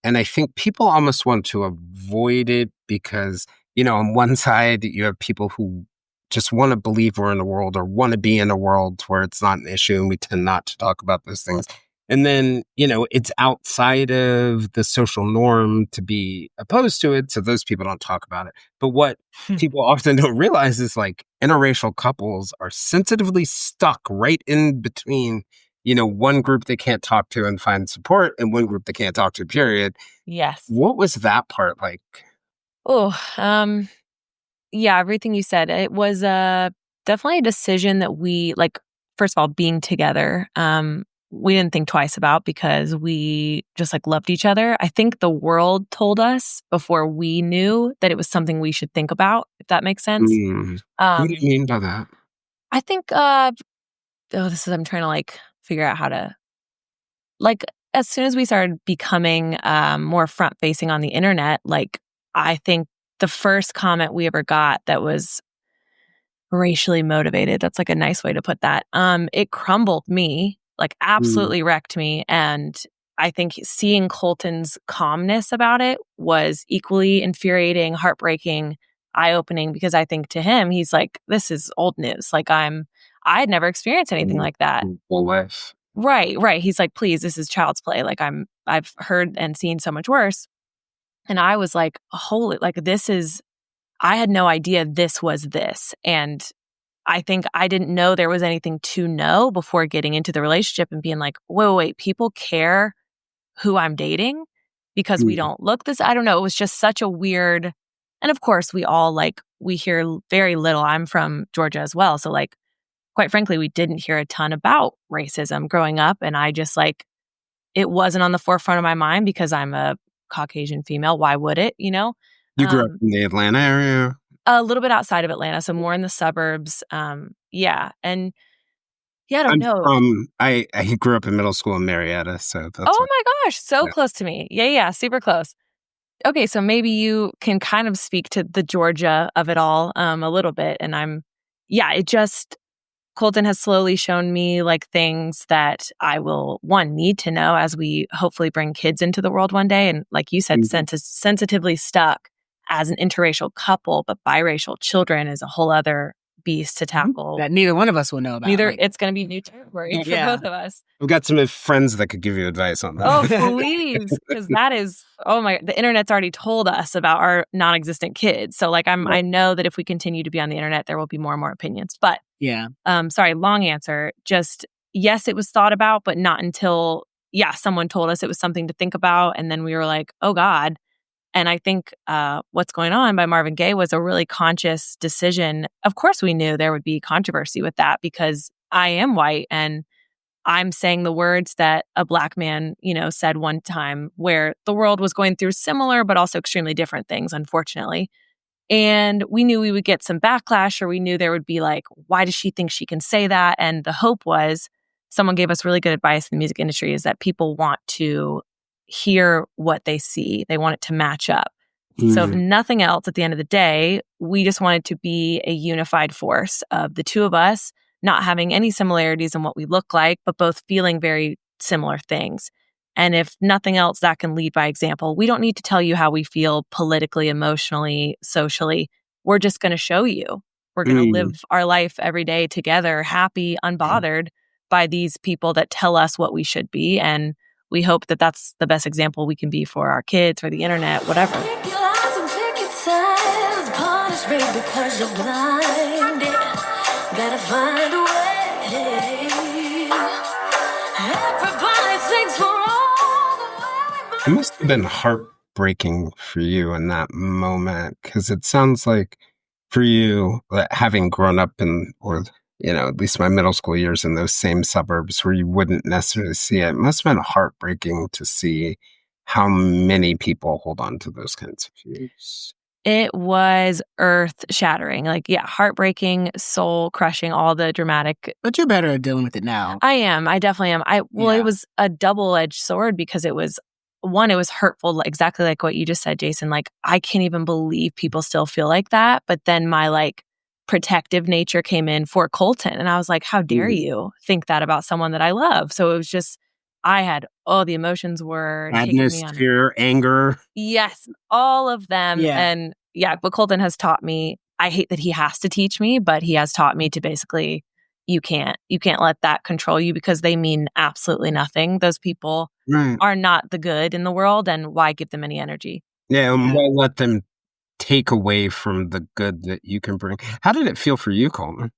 And I think people almost want to avoid it because, on one side, you have people who just want to believe we're in a world or want to be in a world where it's not an issue, and we tend not to talk about those things. And then, it's outside of the social norm to be opposed to it, so those people don't talk about it. But what people often don't realize is like interracial couples are sensitively stuck right in between, one group they can't talk to and find support, and one group they can't talk to, period. Yes. What was that part like? Oh, yeah, everything you said. It was definitely a decision that we, like, first of all, being together, we didn't think twice about because we just like loved each other. I think the world told us before we knew that it was something we should think about, if that makes sense. What do you mean by that? I think, I'm trying to like figure out how to, like, as soon as we started becoming more front facing on the internet, like, I think the first comment we ever got that was racially motivated, that's like a nice way to put that, it crumbled me, like absolutely wrecked me. And I think seeing Colton's calmness about it was equally infuriating, heartbreaking, eye-opening, because I think to him, he's like, this is old news. Like I had never experienced anything like that. Full life. Right. He's like, please, this is child's play. Like I've heard and seen so much worse. And I was like, holy, like I had no idea this was this. And I think I didn't know there was anything to know before getting into the relationship and being like, wait, people care who I'm dating because we don't look this. I don't know. It was just such a weird, and of course we all we hear very little. I'm from Georgia as well. So like, quite frankly, we didn't hear a ton about racism growing up. And I just it wasn't on the forefront of my mind because I'm a Caucasian female. Why would it, You grew up in the Atlanta area? A little bit outside of Atlanta, so more in the suburbs. Yeah. And yeah, I don't know. I grew up in middle school in Marietta, so that's my gosh, so close to me. Yeah, super close. Okay, so maybe you can kind of speak to the Georgia of it all a little bit. And Colton has slowly shown me like things that I will, need to know as we hopefully bring kids into the world one day. And like you said, sensitively stuck as an interracial couple, but biracial children is a whole other beast to tackle. That neither one of us will know about. It's going to be new territory for both of us. We've got some friends that could give you advice on that. Oh, please. Because that is, the internet's already told us about our non-existent kids. So like I know that if we continue to be on the internet, there will be more and more opinions. But yeah. Sorry, long answer. Just, yes, it was thought about, but not until, someone told us it was something to think about. And then we were like, oh God. And I think What's Going On by Marvin Gaye was a really conscious decision. Of course, we knew there would be controversy with that because I am white and I'm saying the words that a Black man, said one time where the world was going through similar but also extremely different things, unfortunately. And we knew we would get some backlash, or we knew there would be like, why does she think she can say that? And the hope was, someone gave us really good advice in the music industry, is that people want to hear what they see. They want it to match up. So if nothing else, at the end of the day, we just wanted to be a unified force of the two of us, not having any similarities in what we look like, but both feeling very similar things. And if nothing else, that can lead by example. We don't need to tell you how we feel politically, emotionally, socially. We're just going to show you. We're going to live our life every day together, happy, unbothered by these people that tell us what we should be. And we hope that that's the best example we can be for our kids, for the internet, whatever. It must have been heartbreaking for you in that moment, because it sounds like for you, having grown up at least my middle school years in those same suburbs where you wouldn't necessarily see it, it must have been heartbreaking to see how many people hold on to those kinds of views. It was earth-shattering, heartbreaking, soul-crushing, all the dramatic. But you're better at dealing with it now. I am. I definitely am. It was a double-edged sword because it was hurtful, exactly like what you just said, Jayson. Like, I can't even believe people still feel like that. But then my protective nature came in for Colton, and I was like, how dare you think that about someone that I love? So it was just, the emotions were sadness, taking me on. Fear, anger. Yes, all of them. Yeah. And but Colton has taught me, I hate that he has to teach me, but he has taught me to basically, you can't let that control you because they mean absolutely nothing. Those people are not the good in the world, and why give them any energy? Yeah, and why let them take away from the good that you can bring? How did it feel for you, Colton?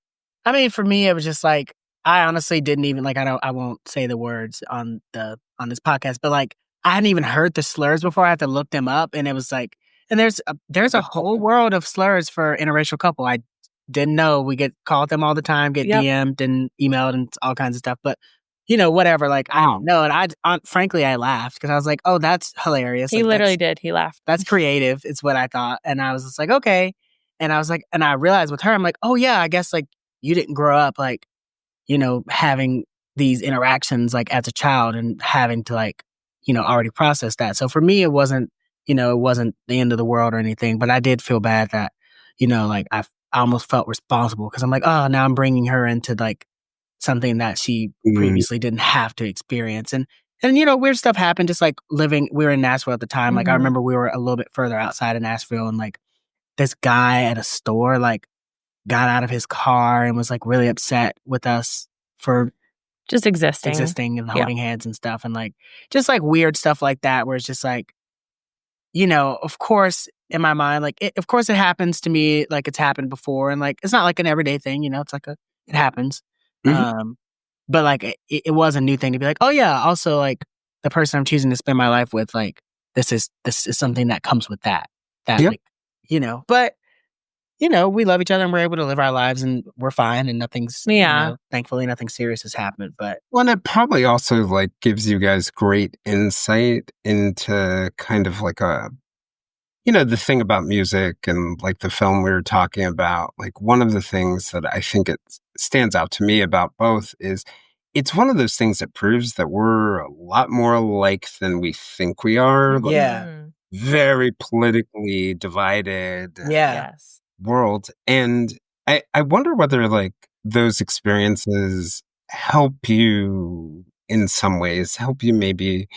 I mean, for me, it was just I honestly didn't even I won't say the words on this podcast, but I hadn't even heard the slurs before. I had to look them up, and it was and there's a whole world of slurs for interracial couple. I didn't know. We get called them all the time, get DM'd and emailed and all kinds of stuff. But whatever. Like, I Oh. don't know. And frankly, I laughed because I was like, oh, that's hilarious. He Like, literally did. He laughed. That's creative. It's what I thought. And I was just like, okay. And I was like, and I realized with her, I'm like, oh yeah, I guess like you didn't grow up like, having these interactions like as a child and having to like, already process that. So for me, it wasn't the end of the world or anything, but I did feel bad that, like I almost felt responsible because I'm like, oh, now I'm bringing her into like something that she previously didn't have to experience. And weird stuff happened. Just like we were in Nashville at the time. Like I remember we were a little bit further outside of Nashville, and like this guy at a store like got out of his car and was like really upset with us for just existing and holding hands and stuff, and like just like weird stuff like that, where it's just like, of course in my mind, like of course it happens to me, like it's happened before, and like it's not like an everyday thing, it's like it happens. But like it was a new thing to be like, oh yeah, also like the person I'm choosing to spend my life with, like this is something that comes with that like, but we love each other and we're able to live our lives and we're fine and nothing's thankfully nothing serious has happened. But and it probably also like gives you guys great insight into kind of like the thing about music and like the film we were talking about. Like one of the things that I think it stands out to me about both is it's one of those things that proves that we're a lot more alike than we think we are. Like, very politically divided world. And I wonder whether like those experiences help you in some ways, help you maybe,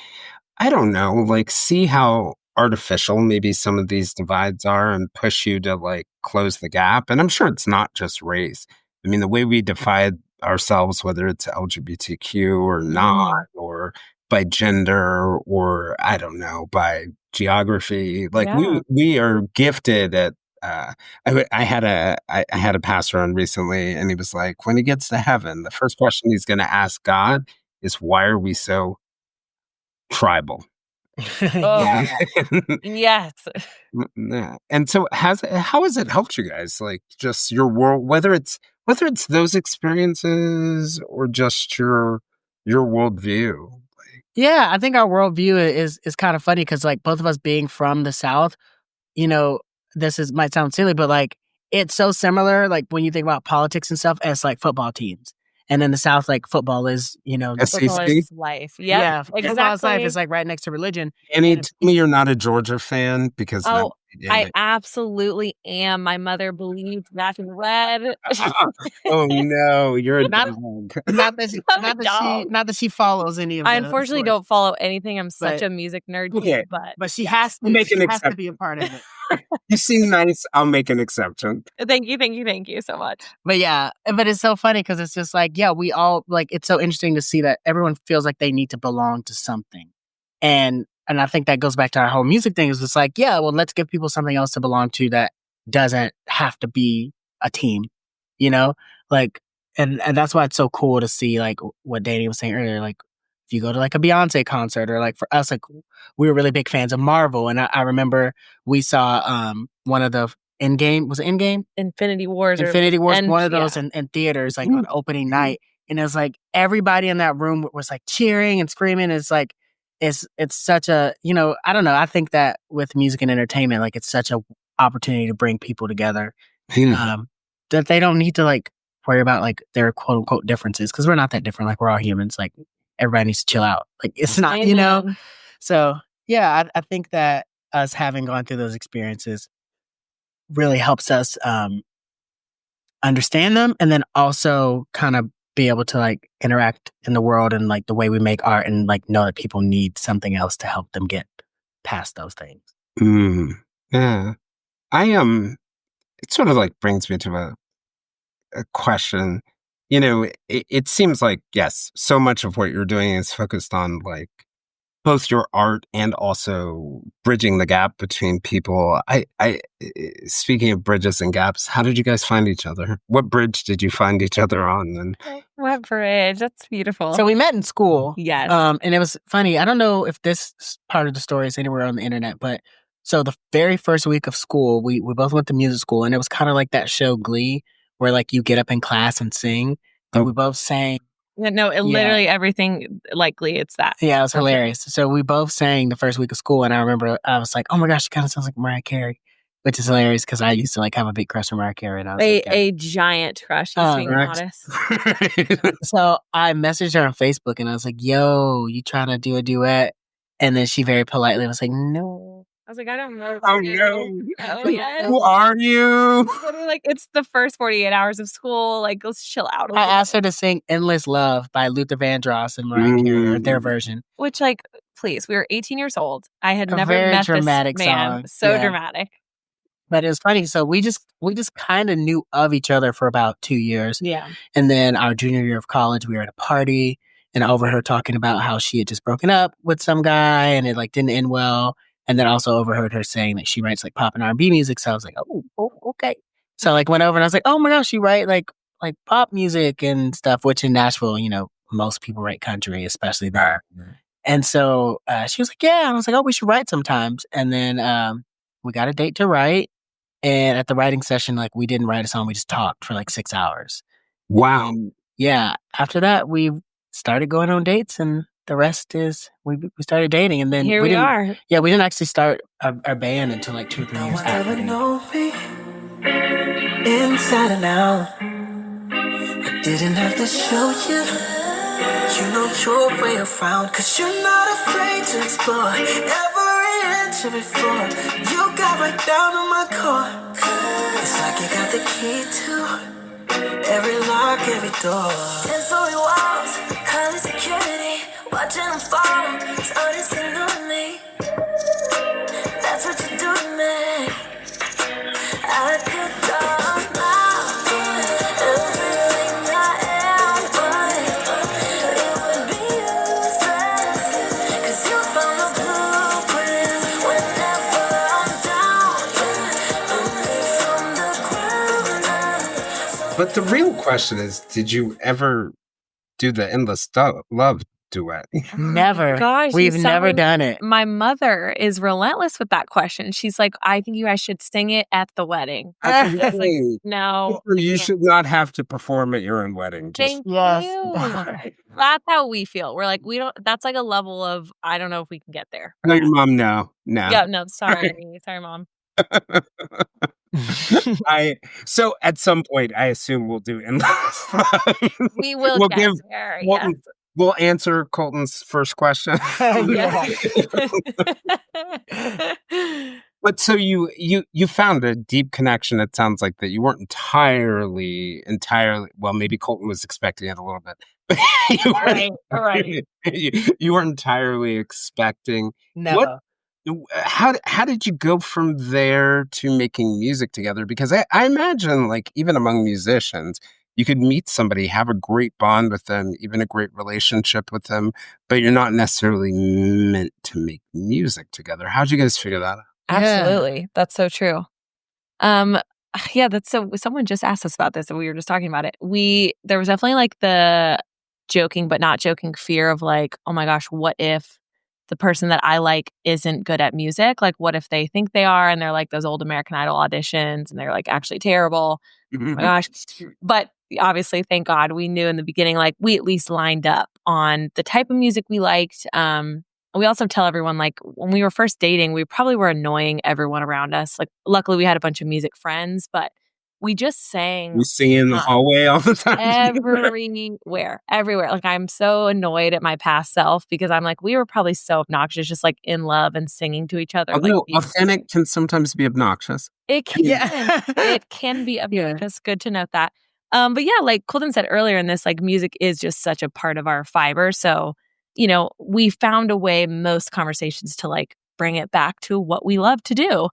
I don't know, like see how artificial maybe some of these divides are and push you to like close the gap. And I'm sure it's not just race. I mean, the way we divide ourselves, whether it's LGBTQ or not, or by gender, or I don't know, by geography, like we are gifted at I had a pastor on recently, and he was like, when he gets to heaven, the first question he's going to ask God is, why are we so tribal? Yes. Yeah. And so how has it helped you guys? Like just your world, whether it's those experiences or just your worldview. Yeah, I think our worldview is kind of funny because like both of us being from the South, might sound silly, but like it's so similar. Like when you think about politics and stuff, as like football teams. And then the South, like football is, football is life. Yep, yeah, exactly. Football is life. It's like right next to religion. And tell me you're not a Georgia fan because I absolutely am. My mother believes black and red. Oh no, you're a dog. Not that she follows any of. I unfortunately don't follow anything. I'm such a music nerd. Okay, but she has to make an has to be a part of it. You seem nice. I'll make an exception. Thank you so much. But yeah, but it's so funny because it's just like, yeah, we all like, it's so interesting to see that everyone feels like they need to belong to something. And I think that goes back to our whole music thing is it's like, yeah, well, let's give people something else to belong to that doesn't have to be a team, like, and that's why it's so cool to see like what Dani was saying earlier, like if you go to like a Beyonce concert or like for us, like we were really big fans of Marvel. And I remember we saw one of the Endgame? Infinity Wars, one of those in theaters, like on opening night. And it was like everybody in that room was like cheering and screaming. It's like, it's such a, I don't know. I think that with music and entertainment, like it's such a opportunity to bring people together that they don't need to like worry about like their quote unquote differences. Cause we're not that different. Like we're all humans. Like everybody needs to chill out. Like it's not, So yeah, I think that us having gone through those experiences really helps us understand them, and then also kind of be able to like interact in the world and like the way we make art, and like know that people need something else to help them get past those things. Yeah, it sort of like brings me to a question. It seems like, yes, so much of what you're doing is focused on like both your art and also bridging the gap between people. Speaking of bridges and gaps, how did you guys find each other? What bridge did you find each other on? And what bridge? That's beautiful. So we met in school. Yes. And it was funny. I don't know if this part of the story is anywhere on the internet, but so the very first week of school, we both went to music school, and it was kind of like that show Glee, where like you get up in class and sing. And we both sang No, literally everything, likely it's that. Yeah, it was hilarious. So we both sang the first week of school, and I remember I was like, oh my gosh, she kind of sounds like Mariah Carey, which is hilarious because I used to like have a big crush on Mariah Carey. And I was a giant crush. She's being modest. So I messaged her on Facebook, and I was like, yo, you trying to do a duet? And then she very politely was like, no. I was like, I don't know. Oh, no. Oh, yes. Who are you? Like, it's the first 48 hours of school. Like, let's chill out a I little. asked her to sing Endless Love by Luther Vandross and Mariah Carey, or their version. Which, like, please, we were 18 years old. I had never very met dramatic this man. song. So Yeah. dramatic. But it was funny. So we just kind of knew of each other for about 2 years. Yeah. And then our junior year of college, we were at a party and I overheard talking about how she had just broken up with some guy and it like didn't end well. And then also overheard her saying that she writes like pop and R&B music. So I was like, oh, okay. So I like went over and I was like, oh my gosh, you write like pop music and stuff, which in Nashville, you know, most people write country, especially there. And so she was like, yeah. And I was like, oh, we should write sometimes. And then we got a date to write. And at the writing session, like we didn't write a song. We just talked for like 6 hours. Wow. And yeah. After that, we started going on dates and the rest is we started dating. And then Here we are. Yeah, we didn't actually start our band until like 2 or 3 years after. Know me inside and out. I didn't have to show you. You know your way around. Cause you're not afraid to explore every inch of it floor. You got right down on my core. It's like you got the key to every lock, every door. 10-story walls, highly security. Watching them fall, it's honestly on me. That's what you do to me. I could go now, everything I am, but it would be useless. Cause you found the blueprints whenever I'm down. Yeah, only from the ground up. But the real question is, did you ever do the Endless Love duet? Never. Gosh, We've never done it. My mother is relentless with that question. She's like, I think you guys should sing it at the wedding. I was like, no. You should not have to perform at your own wedding. Thank you. That's how we feel. We're like, we don't, that's like a level of, I don't know if we can get there. No, your mom, no. Yeah, no, sorry. Sorry, Mom. So at some point, I assume we'll do Endless Love. We will We'll get give there. Colton, we'll answer Colton's first question. But so you found a deep connection. It sounds like that you weren't entirely. Well, maybe Colton was expecting it a little bit. Right. You weren't entirely expecting. No. How did you go from there to making music together? Because I imagine, like, even among musicians, you could meet somebody, have a great bond with them, even a great relationship with them, but you're not necessarily meant to make music together. How'd you guys figure that out? Absolutely. Yeah. That's so true. Yeah, that's so someone just asked us about this and we were just talking about it. There was definitely like the joking but not joking fear of like, oh my gosh, what if the person that I like isn't good at music? Like, what if they think they are and they're like those old American Idol auditions and they're like actually terrible? Oh my gosh. But obviously, thank God, we knew in the beginning, like we at least lined up on the type of music we liked. We also tell everyone, like, when we were first dating, we probably were annoying everyone around us. Like, luckily, we had a bunch of music friends, but we just sang. We sing in the hallway all the time. Everywhere. Like, I'm so annoyed at my past self because I'm like, we were probably so obnoxious, just like in love and singing to each other. Although like, authentic can sometimes be obnoxious. It can. Yeah. It can be obnoxious. Good to note that. But yeah, like Colton said earlier in this, like music is just such a part of our fiber. So, you know, we found a way most conversations to like bring it back to what we love to do.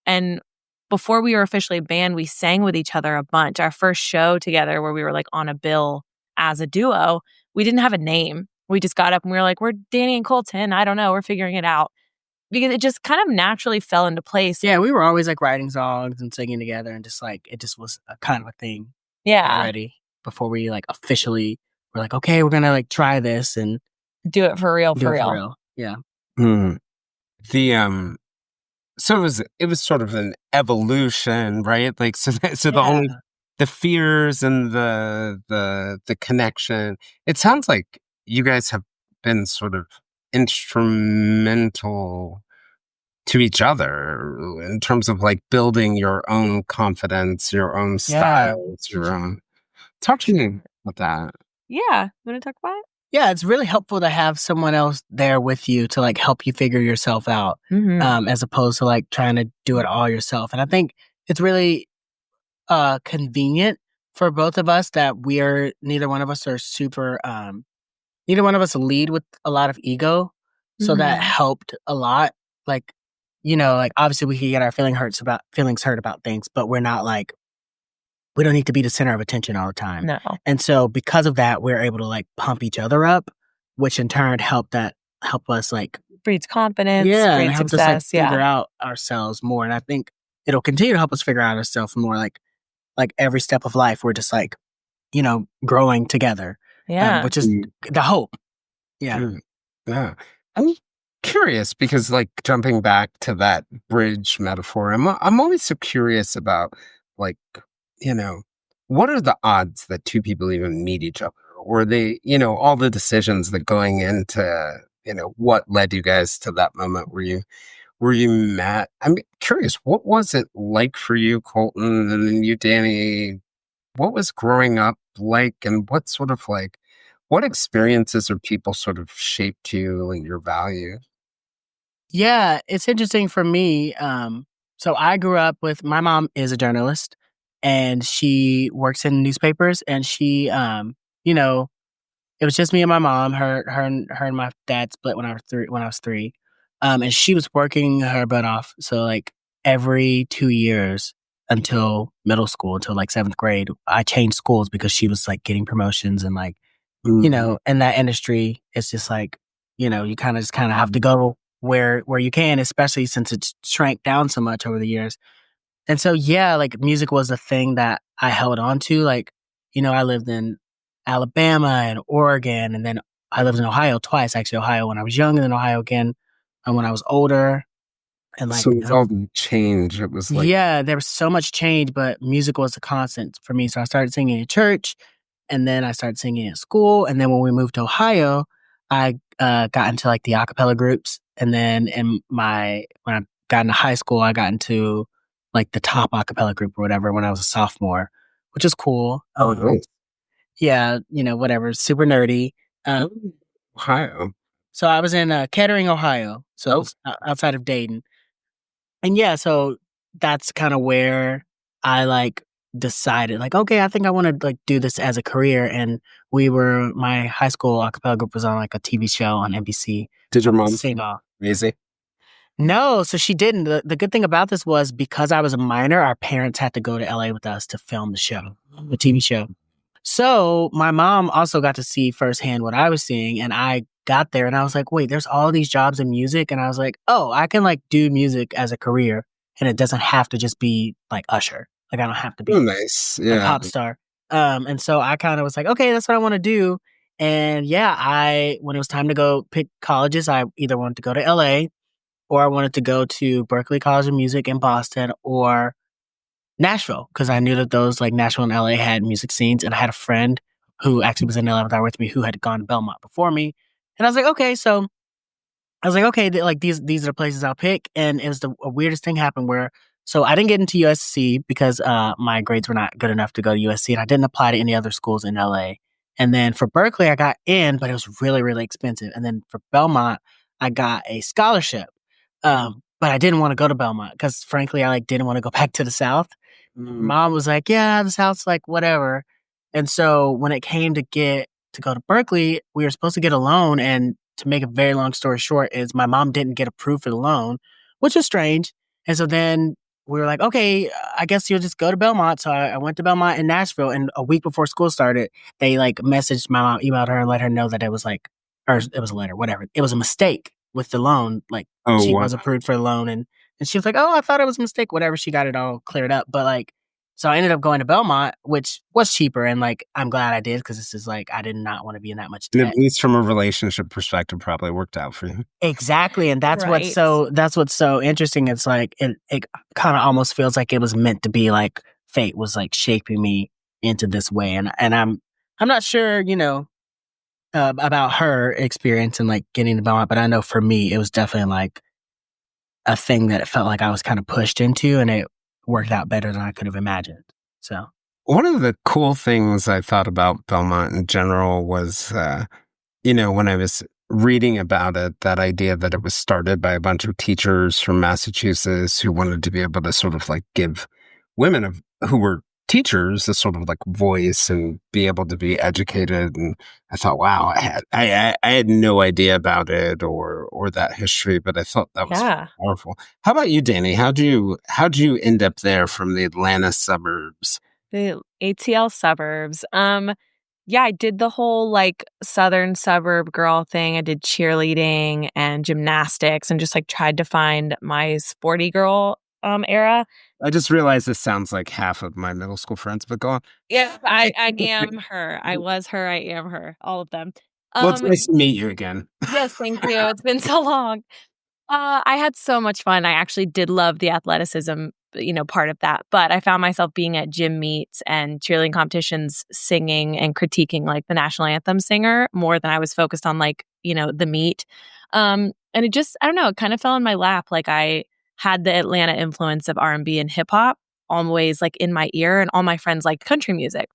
And before we were officially a band, we sang with each other a bunch. Our first show together where we were like on a bill as a duo, we didn't have a name. We just got up and we were like, we're Dani and Colton. I don't know. We're figuring it out. Because it just kind of naturally fell into place. Yeah, we were always like writing songs and singing together and just like, it just was a kind of a thing. Yeah. Already before we like officially were like, okay, we're going to like try this and do it for real, for real. Yeah. So it was sort of an evolution, right? Like, so the the fears and the connection. It sounds like you guys have been sort of instrumental to each other in terms of like building your own confidence, your own styles, your own. Talk to me about that. Yeah. Want to talk about it? Yeah, it's really helpful to have someone else there with you to like help you figure yourself out, as opposed to like trying to do it all yourself. And I think it's really convenient for both of us that neither one of us are super, neither one of us lead with a lot of ego. So that helped a lot. Like, like obviously we could get our feelings hurt about things, but we're not like, we don't need to be the center of attention all the time. No. And so because of that, we're able to like pump each other up, which in turn help us like breeds confidence, and breeds help success. us like figure out ourselves more. And I think it'll continue to help us figure out ourselves more. Like every step of life, we're just like, growing together. Yeah. Which is the hope. Yeah. Yeah. I'm curious because like jumping back to that bridge metaphor, I'm always so curious about like, what are the odds that two people even meet each other? Or they, all the decisions that going into, what led you guys to that moment where you met? I'm curious, what was it like for you, Colton, and then you, Dani? What was growing up like, and what sort of like, what experiences or people sort of shaped you and your values? Yeah, it's interesting for me. So I grew up with, my mom is a journalist and she works in newspapers, and she, it was just me and my mom. Her and my dad split when I was three. And she was working her butt off. So like every 2 years until middle school, until like 7th grade, I changed schools because she was like getting promotions, and like, in that industry, it's just like, you kind of have to go where you can, especially since it's shrank down so much over the years. And so, yeah, like music was a thing that I held on to. Like, I lived in Alabama and Oregon, and then I lived in Ohio twice, actually. Ohio when I was young, and then Ohio again when I was older. And like, so it was all change. It was like, yeah, there was so much change, but music was a constant for me. So I started singing in church, and then I started singing at school. And then when we moved to Ohio, I got into like the a cappella groups. And then when I got into high school, I got into like the top a cappella group or whatever when I was a sophomore, which is cool. nice. Yeah, whatever, super nerdy. Ohio. So I was in Kettering, Ohio, so it's outside of Dayton. And yeah, so that's kind of where I like decided, like, okay, I think I want to like do this as a career. And my high school a cappella group was on like a TV show on NBC. Did your mom sing off? Crazy? No, so she didn't. The good thing about this was because I was a minor, our parents had to go to LA with us to film the show, the TV show. So my mom also got to see firsthand what I was seeing, and I got there and I was like, wait, there's all these jobs in music. And I was like, oh, I can like do music as a career, and it doesn't have to just be like Usher. Like I don't have to be nice. a pop star. And so I kind of was like, okay, that's what I want to do. And yeah, when it was time to go pick colleges, I either wanted to go to LA, or I wanted to go to Berklee College of Music in Boston, or Nashville, because I knew that those like Nashville and LA had music scenes. And I had a friend who actually was in the 11th hour with me who had gone to Belmont before me. And I was like, okay, like these are the places I'll pick. And it was the weirdest thing happened where, so I didn't get into USC because my grades were not good enough to go to USC, and I didn't apply to any other schools in LA. And then for Berklee, I got in, but it was really, really expensive. And then for Belmont, I got a scholarship. But I didn't want to go to Belmont because frankly, I like didn't want to go back to the South. Mom was like, yeah, the South's like whatever. And so when it came to go to Berklee, we were supposed to get a loan. And to make a very long story short is my mom didn't get approved for the loan, which was strange. And so then we were like, okay, I guess you'll just go to Belmont. So I went to Belmont in Nashville, and a week before school started, they like messaged my mom, emailed her and let her know that it was like, or it was a letter, whatever. It was a mistake with the loan. Like she was approved for the loan, and she was like, oh, I thought it was a mistake, whatever. She got it all cleared up. But like, so I ended up going to Belmont, which was cheaper. And like, I'm glad I did, because this is like, I did not want to be in that much debt. At least from a relationship perspective, probably worked out for you. Exactly. And that's what's so interesting. It's like, it kind of almost feels like it was meant to be like fate was like shaping me into this way. And I'm not sure, about her experience and like getting the Brillhart, but I know for me, it was definitely like a thing that it felt like I was kind of pushed into, and it worked out better than I could have imagined. So one of the cool things I thought about Belmont in general was, when I was reading about it, that idea that it was started by a bunch of teachers from Massachusetts who wanted to be able to sort of like give women who were teachers a sort of like voice and be able to be educated. And I thought, wow, I had no idea about it or that history, but I thought that was powerful. How about you, Dani? How'd you end up there from the Atlanta suburbs? The ATL suburbs. Yeah, I did the whole like southern suburb girl thing. I did cheerleading and gymnastics and just like tried to find my sporty girl era. I just realized this sounds like half of my middle school friends, but go on. Yeah, I am her. I was her. I am her. All of them. Well, it's nice to meet you again. Yes, thank you. It's been so long. I had so much fun. I actually did love the athleticism, part of that. But I found myself being at gym meets and cheerleading competitions, singing and critiquing like the national anthem singer more than I was focused on like, the meet. And it just, I don't know, it kind of fell in my lap. Like I had the Atlanta influence of R&B and hip hop always like in my ear, and all my friends liked country music.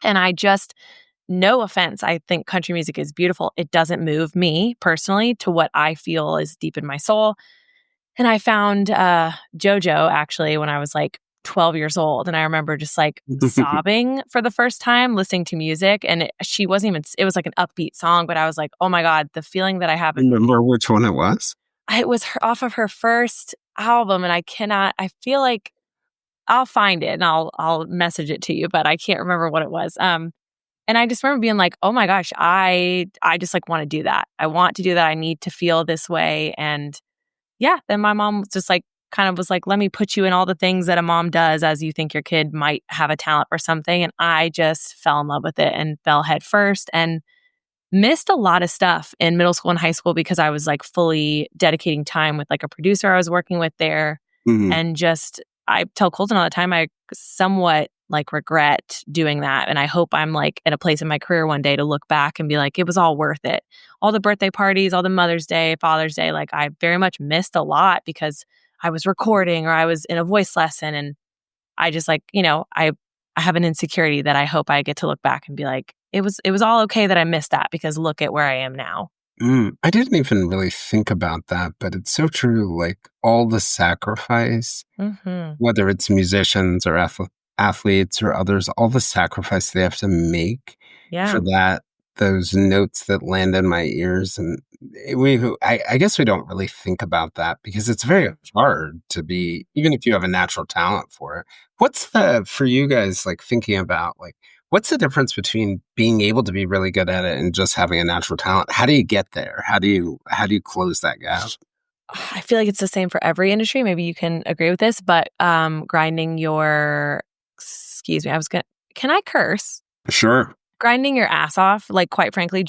And I just, no offense, I think country music is beautiful. It doesn't move me personally to what I feel is deep in my soul. And I found JoJo actually when I was like 12 years old. And I remember just like sobbing for the first time listening to music. And she wasn't even, it was like an upbeat song, but I was like, oh my God, the feeling that I have. Remember which one it was? It was off of her first album. And I feel like I'll find it and I'll message it to you, but I can't remember what it was. And I just remember being like, oh my gosh, I just like want to do that. I want to do that. I need to feel this way. And yeah, then my mom was just like, kind of was like, let me put you in all the things that a mom does as you think your kid might have a talent for something. And I just fell in love with it and fell head first and missed a lot of stuff in middle school and high school because I was like fully dedicating time with like a producer I was working with there. Mm-hmm. And just, I tell Colton all the time, I somewhat like regret doing that. And I hope I'm like at a place in my career one day to look back and be like, it was all worth it. All the birthday parties, all the Mother's Day, Father's Day, like I very much missed a lot because I was recording or I was in a voice lesson. And I just like, I have an insecurity that I hope I get to look back and be like, it was all okay that I missed that because look at where I am now. I didn't even really think about that, but it's so true. Like all the sacrifice, whether it's musicians or athletes or others, all the sacrifice they have to make for those notes that land in my ears. And I guess we don't really think about that because it's very hard to be, even if you have a natural talent for it. What's for you guys, like thinking about like, what's the difference between being able to be really good at it and just having a natural talent? How do you get there? How do you close that gap? I feel like it's the same for every industry. Maybe you can agree with this, but grinding your, excuse me, can I curse? Sure. Grinding your ass off, like quite frankly,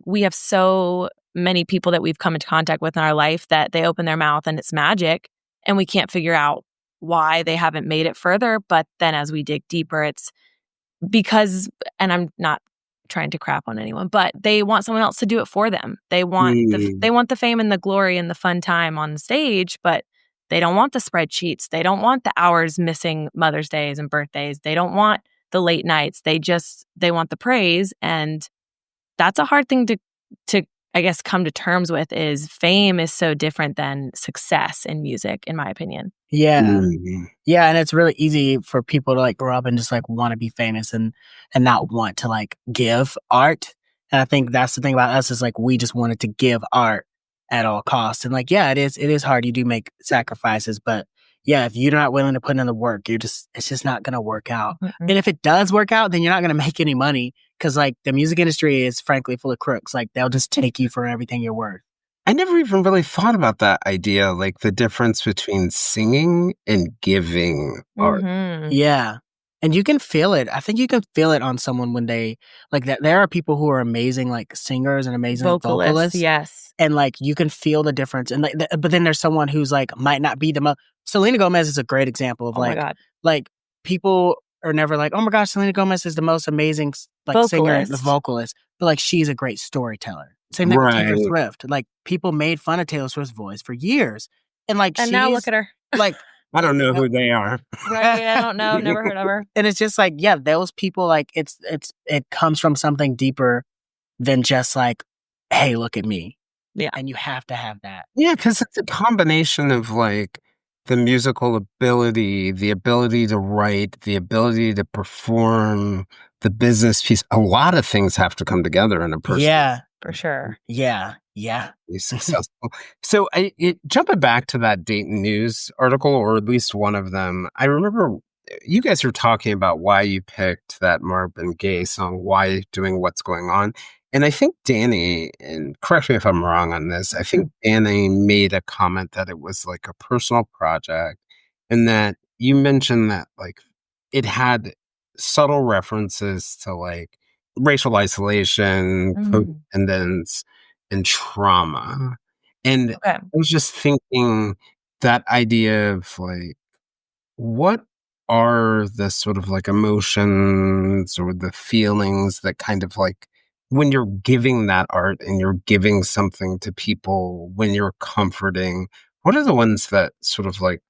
we have so many people that we've come into contact with in our life that they open their mouth and it's magic and we can't figure out why they haven't made it further. But then as we dig deeper, it's because, and I'm not trying to crap on anyone, but they want someone else to do it for them. They want the fame and the glory and the fun time on stage, but they don't want the spreadsheets. They don't want the hours missing Mother's Days and birthdays. They don't want the late nights. They want the praise. And that's a hard thing to I guess come to terms with. Is fame is so different than success in music, in my opinion. Yeah. Yeah. And it's really easy for people to like grow up and just like want to be famous and not want to like give art. And I think that's the thing about us is like, we just wanted to give art at all costs. And like, yeah, it is hard. You do make sacrifices, but yeah, if you're not willing to put in the work, it's just not going to work out. Mm-hmm. And if it does work out, then you're not going to make any money because like the music industry is frankly full of crooks. Like they'll just take you for everything you're worth. I never even really thought about that idea, like the difference between singing and giving art. Yeah. And you can feel it. I think you can feel it on someone when they, like that. There are people who are amazing, like singers and amazing vocalists. Yes. And like, you can feel the difference. And like, but then there's someone who's like, might not be the most. Selena Gomez is a great example of like people are never like, oh my gosh, Selena Gomez is the most amazing singer, the vocalist, but like she's a great storyteller. Same thing with Taylor Right. Swift. Like people made fun of Taylor Swift's voice for years, and like And now look at her. like I don't know who they are. Right? I don't know. Never heard of her. and it's just like, yeah, those people, like it comes from something deeper than just like, hey, look at me. Yeah. And you have to have that. Yeah, because it's a combination of like the musical ability, the ability to write, the ability to perform, the business piece. A lot of things have to come together in a person. Yeah, For sure. yeah. to be successful. So jumping back to that Dayton News article, or at least one of them, I remember you guys were talking about why you picked that Marvin Gaye song, why doing What's Going On. And I think Dani, and correct me if I'm wrong on this, I think Dani made a comment that it was like a personal project, and that you mentioned that like it had subtle references to like racial isolation, codependence, and trauma. And Okay. I was just thinking that idea of like, what are the sort of like emotions or the feelings that kind of like, when you're giving that art and you're giving something to people, when you're comforting, what are the ones that sort of like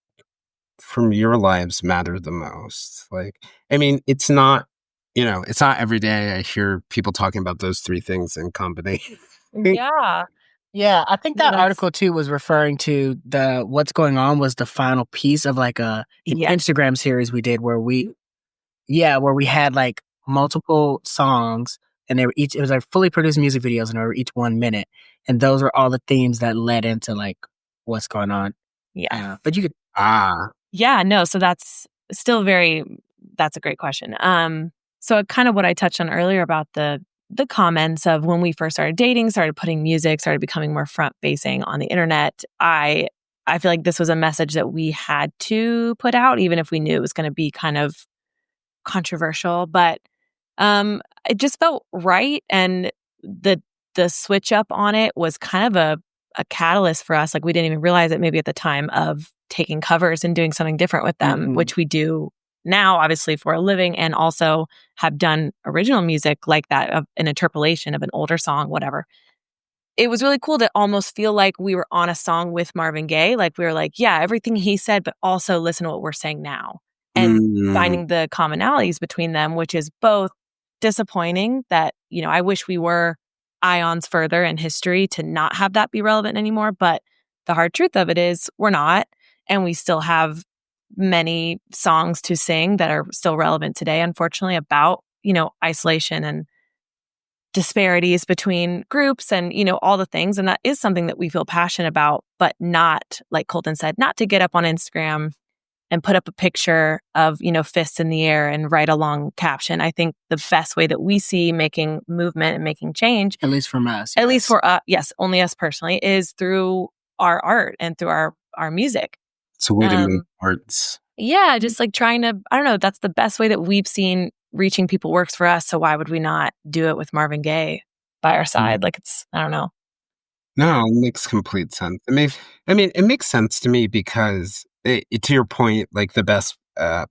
from your lives matter the most? Like, I mean, it's not every day I hear people talking about those three things in combination. Yeah. Yeah, I think No, that that's- article too was referring to the What's Going On was the final piece of like an Yeah. Instagram series we did where we had like multiple songs, and they were it was like fully produced music videos, and they were each 1 minute, and those are all the themes that led into like What's Going On. Yeah. But you could Yeah, no, so that's a great question. So kind of what I touched on earlier about the comments of when we first started dating, started putting music, started becoming more front facing on the internet. I feel like this was a message that we had to put out, even if we knew it was going to be kind of controversial, but it just felt right. And the switch up on it was kind of a catalyst for us. Like we didn't even realize it maybe at the time of taking covers and doing something different with them, which we do now, obviously, for a living, and also have done original music like that, of an interpolation of an older song, whatever. It was really cool to almost feel like we were on a song with Marvin Gaye. Like we were like, yeah, everything he said, but also listen to what we're saying now. And finding the commonalities between them, which is both disappointing that, I wish we were ions further in history to not have that be relevant anymore. But the hard truth of it is we're not. And we still have many songs to sing that are still relevant today, unfortunately, about, isolation and disparities between groups and, all the things. And that is something that we feel passionate about, but not, like Colton said, not to get up on Instagram and put up a picture of, fists in the air and write a long caption. I think the best way that we see making movement and making change, at least from us, at least for us, yes, only us personally, is through our art and through our music. It's a way to make arts. Yeah, just like trying to, I don't know, that's the best way that we've seen reaching people works for us. So why would we not do it with Marvin Gaye by our side? Like I don't know. No, it makes complete sense. It makes sense to me because to your point, like the best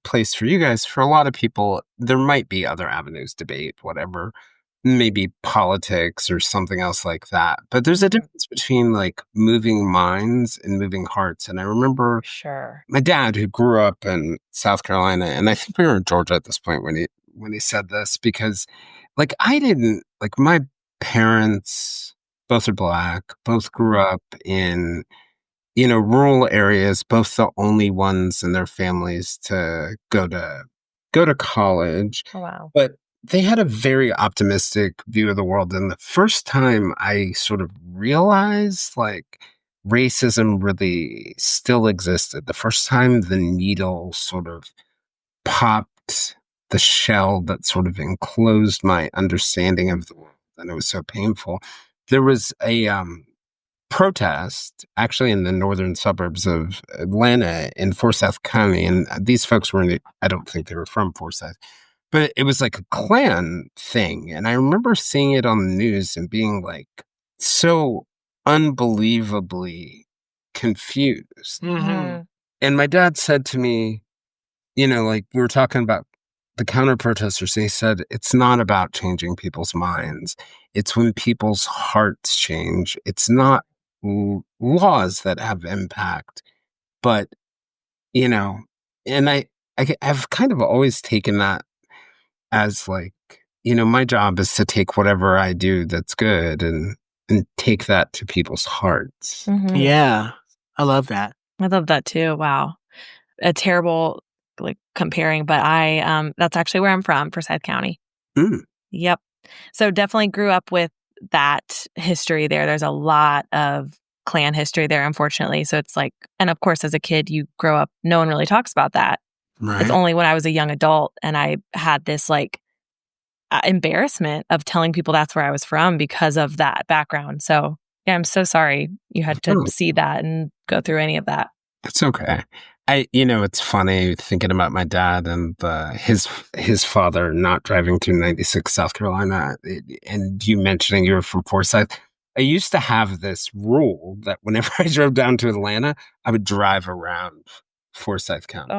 place for you guys, for a lot of people, there might be other avenues, debate, whatever, maybe politics or something else like that. But there's a difference between like moving minds and moving hearts. And I remember my dad, who grew up in South Carolina, and I think we were in Georgia at this point when he said this, because like my parents both are Black, both grew up in rural areas, both the only ones in their families to go to college. Oh, wow. But they had a very optimistic view of the world. And the first time I sort of realized like racism really still existed, the first time the needle sort of popped the shell that sort of enclosed my understanding of the world, and it was so painful. There was a protest actually in the northern suburbs of Atlanta in Forsyth County. And these folks I don't think they were from Forsyth, but it was like a Klan thing. And I remember seeing it on the news and being like so unbelievably confused. Mm-hmm. And my dad said to me, like we were talking about the counter protesters, they said it's not about changing people's minds. It's when people's hearts change. It's not laws that have impact, but, and I've kind of always taken that as like, my job is to take whatever I do that's good and take that to people's hearts. Mhm. Yeah. I love that. I love that too. Wow. A terrible comparing, but that's actually where I'm from, Forsyth County. Mm. Yep. So definitely grew up with that history there. There's a lot of Klan history there, unfortunately. So it's like, and of course, as a kid, you grow up, no one really talks about that. Right. It's only when I was a young adult and I had this embarrassment of telling people that's where I was from because of that background. So yeah, I'm so sorry you had to see that and go through any of that. It's okay. It's funny thinking about my dad and his father not driving through 96 South Carolina, and you mentioning you were from Forsyth. I used to have this rule that whenever I drove down to Atlanta, I would drive around Forsyth County.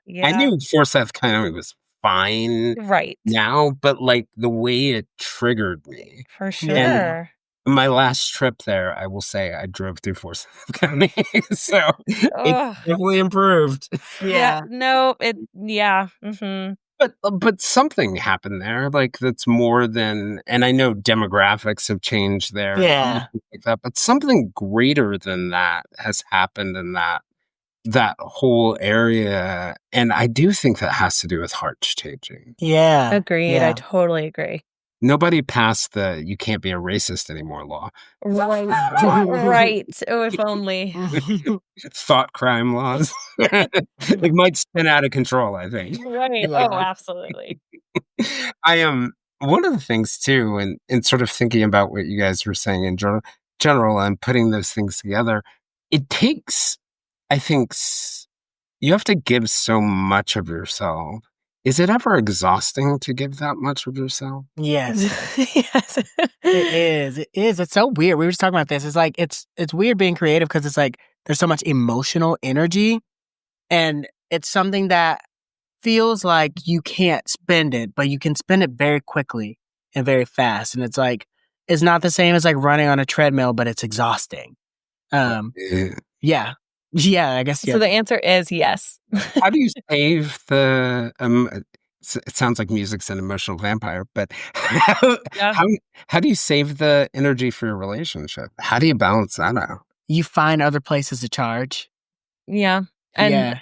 Yeah. I knew Forsyth County was fine Right. now, but the way it triggered me. For sure. And my last trip there, I will say I drove through Forsyth County, so it definitely improved. Yeah. No, yeah. Mm-hmm. But something happened there, that's more than, and I know demographics have changed there, Yeah. like that, but something greater than that has happened in that whole area, and I do think that has to do with hearts changing. Yeah. Agreed. Yeah. I totally agree. Nobody passed the "you can't be a racist anymore" law. Right. Right. Oh, if only. Thought crime laws. It might spin out of control, I think. Right. Yeah. Oh, absolutely. I am one of the things too, and sort of thinking about what you guys were saying in general and putting those things together, it takes, I think, you have to give so much of yourself. Is it ever exhausting to give that much of yourself? Yes. Yes. It is. It is. It's so weird. We were just talking about this. It's like it's weird being creative because it's like there's so much emotional energy, and it's something that feels like you can't spend it, but you can spend it very quickly and very fast. And it's like it's not the same as like running on a treadmill, but it's exhausting. Yeah. Yeah, I guess. Yeah. So the answer is yes. How do you save the? It sounds like music's an emotional vampire, but how do you save the energy for your relationship? How do you balance that out? You find other places to charge. Yeah. And Yeah.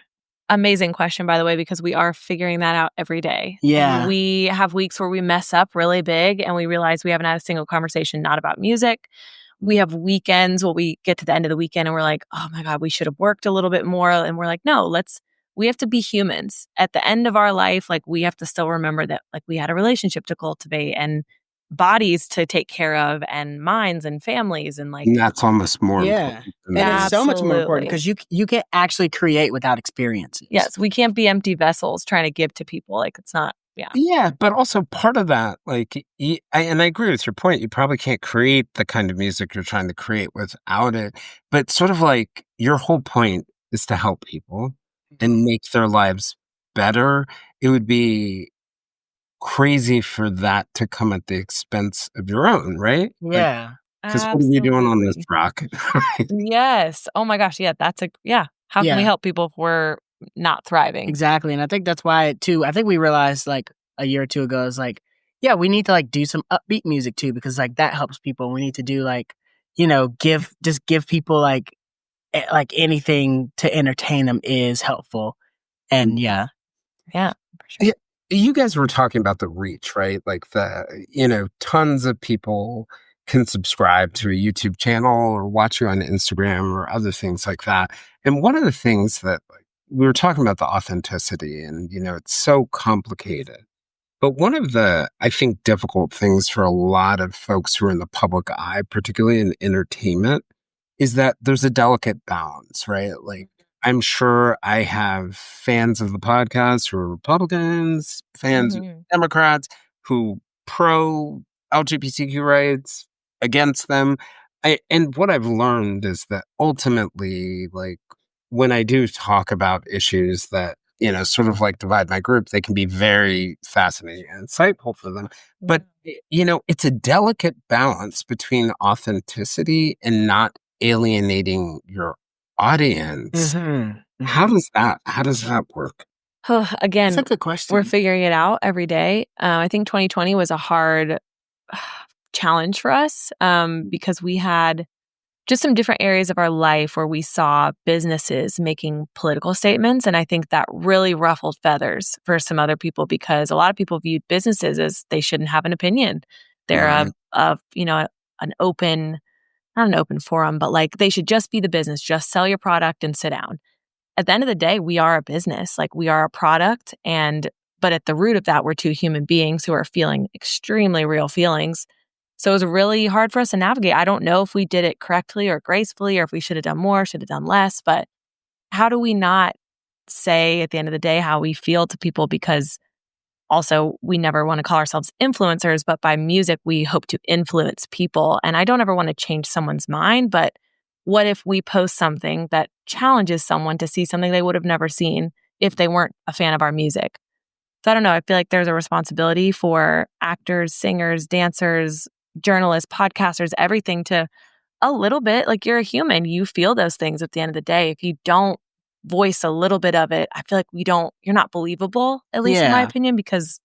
amazing question, by the way, because we are figuring that out every day. Yeah. We have weeks where we mess up really big and we realize we haven't had a single conversation not about music. We have weekends where we get to the end of the weekend and we're like, oh my God, we should have worked a little bit more. And we're like, no, we have to be humans. At the end of our life, we have to still remember that we had a relationship to cultivate and bodies to take care of and minds and families and And that's almost more Yeah. important than And that. it's so much more important Absolutely. because you can actually create without experiences. Yes, we can't be empty vessels trying to give to people. It's not, yeah. Yeah, but also part of that, and I agree with your point, you probably can't create the kind of music you're trying to create without it, but sort of your whole point is to help people and make their lives better. It would be crazy for that to come at the expense of your own, right? Yeah. Because what are we doing on this rock? Yes. Oh my gosh. Yeah. How can we Yeah. help people if we're not thriving? Exactly. And I think that's why too, I think we realized a year or two ago is yeah, we need to do some upbeat music too, because that helps people. We need to do give people anything to entertain them is helpful. And yeah. Yeah. For sure. Yeah, you guys were talking about the reach, right? Tons of people can subscribe to a YouTube channel or watch you on Instagram or other things like that. And one of the things that we were talking about the authenticity and, it's so complicated. But one of the, I think, difficult things for a lot of folks who are in the public eye, particularly in entertainment, is that there's a delicate balance, right? I'm sure I have fans of the podcast who are Republicans, fans of Democrats who pro LGBTQ rights, against them. And what I've learned is that ultimately, when I do talk about issues that sort of like divide my group, they can be very fascinating and insightful for them. But, it's a delicate balance between authenticity and not alienating your audience. How does that work? Again, That's a good question. we're figuring it out every day. I think 2020 was a hard challenge for us because we had just some different areas of our life where we saw businesses making political statements. And I think that really ruffled feathers for some other people because a lot of people viewed businesses as they shouldn't have an opinion. They're an open, not an open forum, but like they should just be the business, just sell your product and sit down. At the end of the day, we are a business, like we are a product. But at the root of that, we're two human beings who are feeling extremely real feelings. So it was really hard for us to navigate. I don't know if we did it correctly or gracefully or if we should have done more, should have done less. But how do we not say at the end of the day how we feel to people? Because also we never want to call ourselves influencers, but by music, we hope to influence people. And I don't ever want to change someone's mind. But what if we post something that challenges someone to see something they would have never seen if they weren't a fan of our music? So I don't know. I feel like there's a responsibility for actors, singers, dancers, journalists, podcasters, everything to a little bit, like you're a human, you feel those things at the end of the day. If you don't voice a little bit of it, I feel like you're not believable, at least in my opinion, because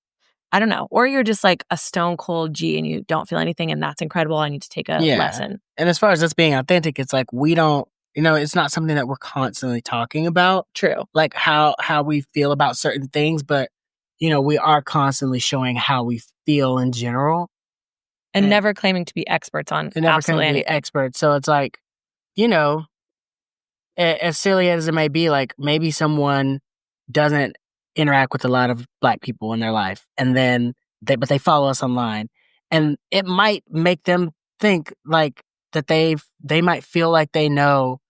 I don't know. Or you're just like a stone cold G and you don't feel anything and that's incredible. I need to take a lesson. And as far as us being authentic, it's like we don't, it's not something that we're constantly talking about. True. Like how we feel about certain things, but we are constantly showing how we feel in general. And never claiming to be experts on absolutely anything. Experts. So it's like, as silly as it may be, like maybe someone doesn't interact with a lot of Black people in their life, and then but they follow us online, and it might make them think like that they might feel like they know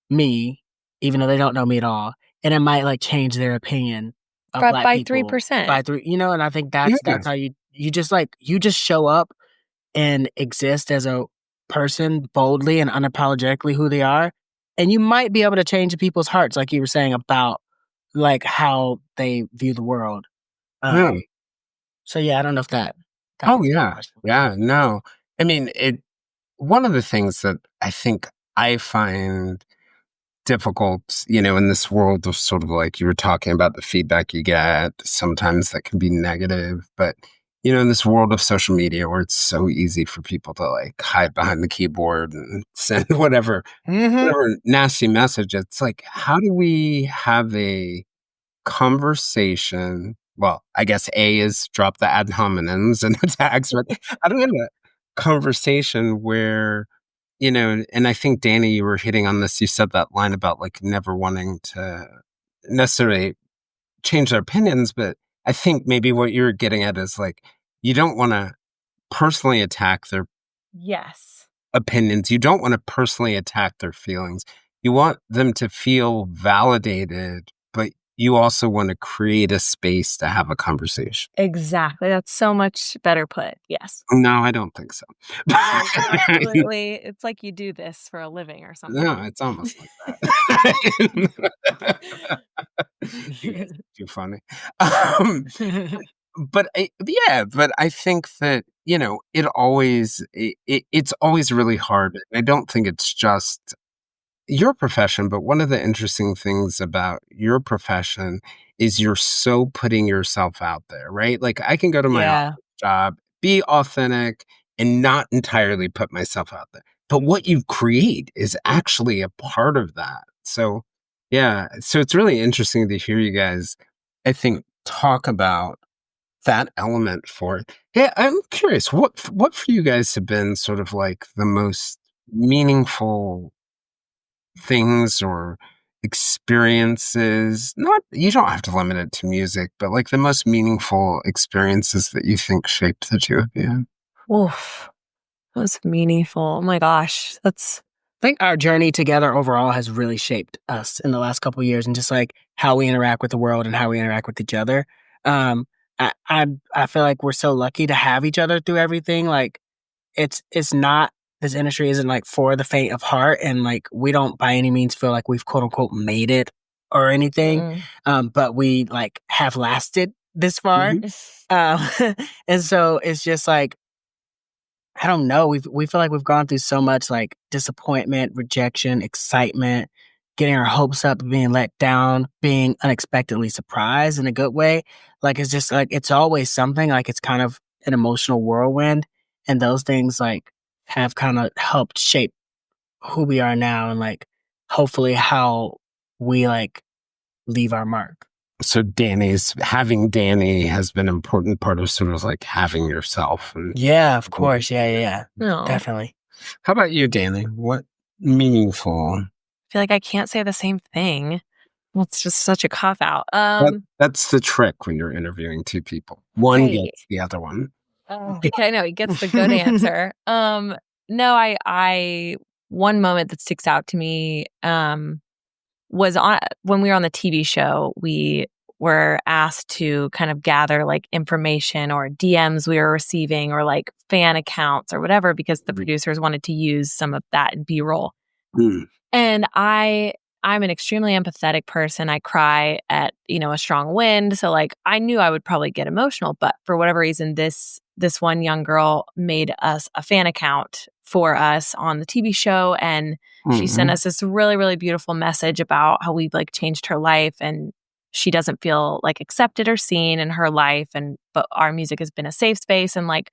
me, even though they don't know me at all, and it might like change their opinion of Black by people 3%. by 3%. And I think that's how you just show up and exist as a person boldly and unapologetically who they are. And you might be able to change people's hearts, like you were saying, about like how they view the world. So yeah, I don't know if that Yeah, no. I mean, one of the things that I think I find difficult, in this world of sort of like you were talking about the feedback you get, sometimes that can be negative, but in this world of social media where it's so easy for people to like hide behind the keyboard and send whatever nasty message, it's like, how do we have a conversation? Well, I guess A is drop the ad hominems and attacks, but how do we have a conversation where, and I think, Dani, you were hitting on this. You said that line about like never wanting to necessarily change their opinions, but I think maybe what you're getting at is like, you don't want to personally attack their opinions. You don't want to personally attack their feelings. You want them to feel validated, but you also want to create a space to have a conversation. Exactly. That's so much better put. Yes. No, I don't think so. Absolutely. It's like you do this for a living or something. No, it's almost like that. You guys are too funny. But I think that, it's always really hard. I don't think it's just your profession, but one of the interesting things about your profession is you're so putting yourself out there, right? Like I can go to my office job, be authentic, and not entirely put myself out there. But what you create is actually a part of that. So, so it's really interesting to hear you guys, I think, talk about that element for it. Yeah, I'm curious, what for you guys have been sort of like the most meaningful things or experiences? You don't have to limit it to music, but like the most meaningful experiences that you think shaped the two of you. Oof, that was meaningful. Oh my gosh, I think our journey together overall has really shaped us in the last couple of years, and just like how we interact with the world and how we interact with each other. I feel like we're so lucky to have each other through everything. Like it's not, this industry isn't like for the faint of heart, and like we don't by any means feel like we've quote unquote made it or anything. But we like have lasted this far. And so it's just like, I don't know. We feel like we've gone through so much like disappointment, rejection, excitement, getting our hopes up, being let down, being unexpectedly surprised in a good way. Like it's just like it's always something. Like it's kind of an emotional whirlwind, and those things like have kind of helped shape who we are now, and like hopefully how we like leave our mark. So having Dani has been an important part of sort of like having yourself. And Yeah, of course. Yeah. No. Definitely. how about you, Dani? What meaningful? I feel like I can't say the same thing. Well, it's just such a cop out. That's the trick when you're interviewing two people. One Right. gets the other one. I know he gets the good answer. No, I one moment that sticks out to me was when we were on the TV show. We were asked to kind of gather like information or DMs we were receiving or like fan accounts or whatever because the producers wanted to use some of that in B-roll. And I'm an extremely empathetic person. I cry at, a strong wind. So like I knew I would probably get emotional, but for whatever reason, this one young girl made us a fan account for us on the TV show. And she sent us this really, really beautiful message about how we've like changed her life and she doesn't feel like accepted or seen in her life. But our music has been a safe space. And like,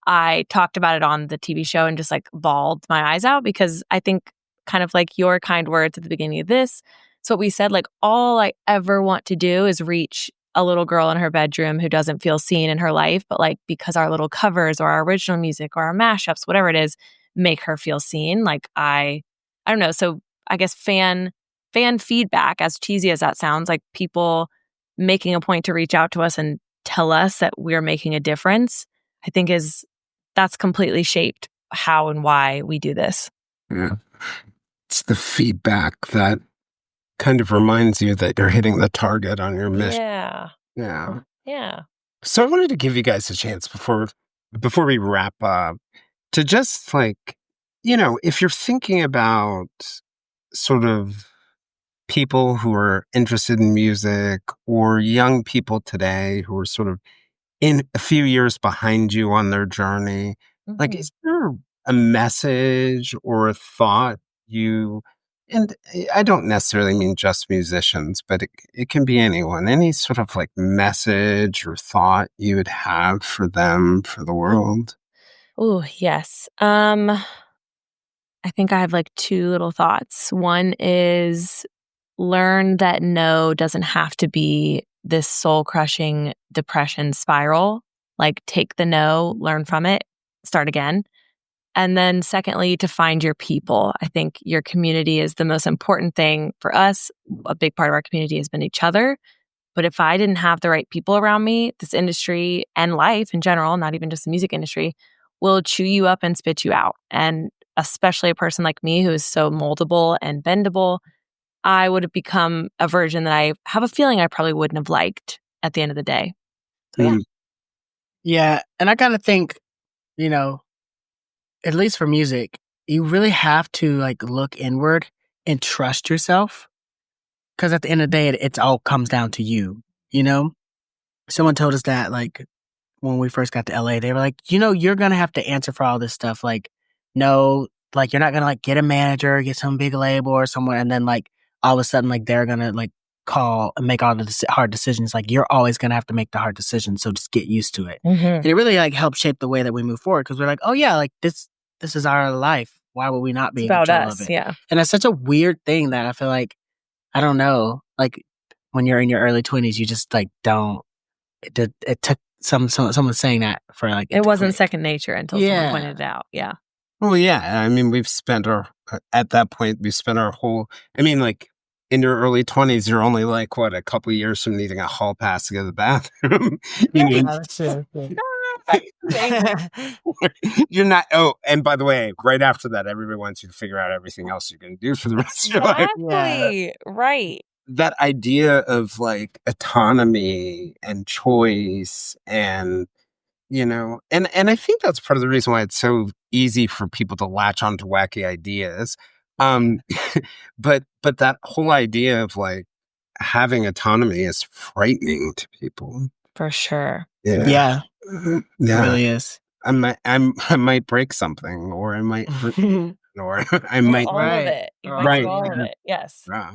I talked about it on the TV show and just like bawled my eyes out because I think kind of like your kind words at the beginning of this. So what we said, like all I ever want to do is reach a little girl in her bedroom who doesn't feel seen in her life, but like because our little covers or our original music or our mashups, whatever it is, make her feel seen. Like I don't know. So I guess fan feedback, as cheesy as that sounds, like people making a point to reach out to us and tell us that we're making a difference, I think that's completely shaped how and why we do this. Yeah. It's the feedback that kind of reminds you that you're hitting the target on your mission. Yeah. So I wanted to give you guys a chance before we wrap up to just like, if you're thinking about sort of people who are interested in music or young people today who are sort of in a few years behind you on their journey, like, is there a message or a thought and I don't necessarily mean just musicians, but it can be anyone, any sort of like message or thought you would have for them, for the world? Oh, yes. I think I have like two little thoughts. One is learn that no doesn't have to be this soul-crushing depression spiral. Like take the no, learn from it, start again. And then secondly, to find your people. I think your community is the most important thing for us. A big part of our community has been each other. But if I didn't have the right people around me, this industry and life in general, not even just the music industry, will chew you up and spit you out. And especially a person like me who is so moldable and bendable, I would have become a version that I have a feeling I probably wouldn't have liked at the end of the day. So yeah. Yeah. And I kind of think, at least for music, you really have to like look inward and trust yourself. Because at the end of the day, it all comes down to you, Someone told us that like when we first got to LA, they were like, you're going to have to answer for all this stuff. Like, no, like you're not going to like get a manager, get some big label or someone. And then like all of a sudden, like they're going to like call and make all the hard decisions. Like you're always going to have to make the hard decisions. So just get used to it. And it really like helped shape the way that we move forward. Because we're like, oh yeah, like this is our life. Why would we not be in control of it? Yeah. And it's such a weird thing that I feel like, I don't know, like when you're in your early 20s, you just like don't. It took someone saying that for like it wasn't second nature until someone pointed it out. Yeah. Well, yeah. I mean, at that point, we spent our whole. I mean, like in your early 20s, you're only like a couple of years from needing a hall pass to go to the bathroom. That's true. You're not. Oh, and by the way, right after that, everybody wants you to figure out everything else you're going to do for the rest of your life. Exactly. Right. That idea of like autonomy and choice and and I think that's part of the reason why it's so easy for people to latch onto wacky ideas. But that whole idea of like having autonomy is frightening to people. For sure. Yeah. Yeah. It really is. I might break something, or I might hurt, or I Or might. all of it. You might Right. do all of it. Yes. Yeah.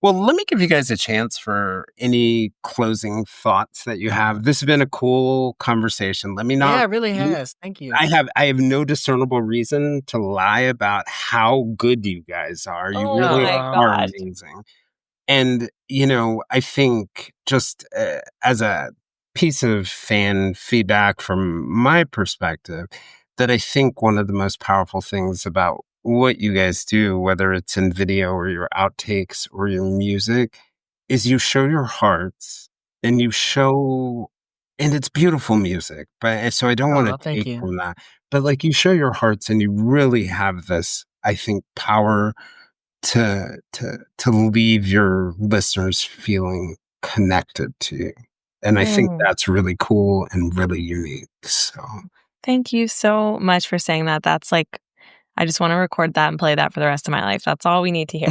Well, let me give you guys a chance for any closing thoughts that you have. This has been a cool conversation. Let me not. Yeah, it really has. Thank you. I have no discernible reason to lie about how good you guys are. You Oh really my are gosh. amazing. And, I think just as a piece of fan feedback from my perspective, that I think one of the most powerful things about what you guys do, whether it's in video or your outtakes or your music, is you show your hearts and and it's beautiful music. But so I don't want to Thank take you. from that. But like you show your hearts and you really have this, I think, power to leave your listeners feeling connected to you. And I think that's really cool and really unique. So Thank you so much for saying that. That's like, I just want to record that and play that for the rest of my life. That's all we need to hear.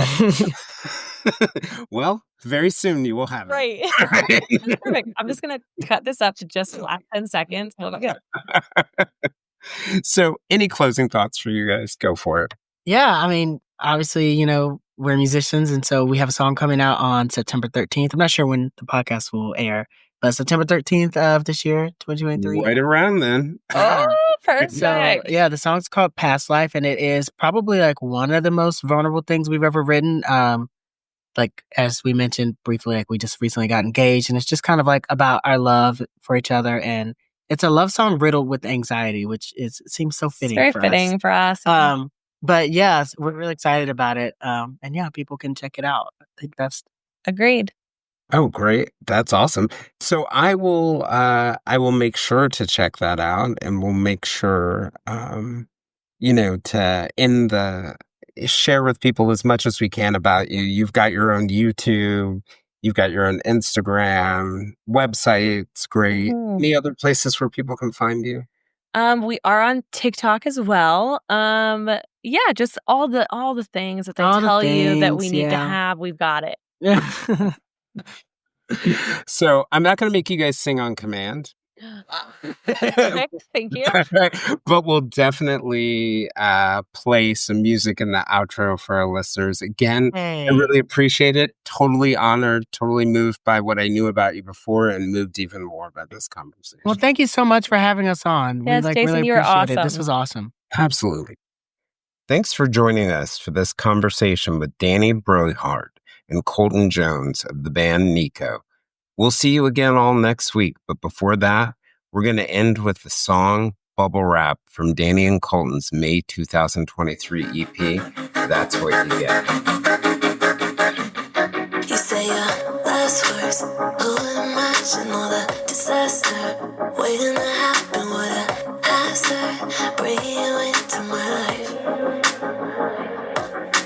well, very soon you will have it. Right. That's perfect. I'm just going to cut this up to just the last 10 seconds. So any closing thoughts for you guys? Go for it. Yeah, I mean, obviously, we're musicians, and so we have a song coming out on September 13th. I'm not sure when the podcast will air, but September 13th of this year, 2023. Right around then. Oh, perfect. So, yeah, the song's called Past Life, and it is probably like one of the most vulnerable things we've ever written. Like, as we mentioned briefly, like we just recently got engaged, and it's just kind of like about our love for each other. And it's a love song riddled with anxiety, which seems so fitting It's for very fitting us. for us. But yeah, we're really excited about it. And yeah, people can check it out. I think that's Agreed. Oh, great. That's awesome. So I will make sure to check that out, and we'll make sure, to share with people as much as we can about you. You've got your own YouTube, you've got your own Instagram, website's great. Any other places where people can find you? We are on TikTok as well. Yeah, just all the things that they tell you that we need to have. We've got it. So I'm not going to make you guys sing on command. Perfect. Thank you. But we'll definitely play some music in the outro for our listeners. Again, I really appreciate it. Totally honored, totally moved by what I knew about you before, and moved even more by this conversation. Well, thank you so much for having us on. Yes, we Jayson, really you were appreciate it. awesome. This was awesome. Absolutely. Thanks for joining us for this conversation with Dani Brillhart and Colton Jones of the band Nico. We'll see you again all next week, but before that, we're going to end with the song Bubble Wrap from Dani and Colton's May 2023 EP, That's What You Get. You say your last words, wouldn't imagine all the disaster waiting to happen. What a hazard, bringing you into my life.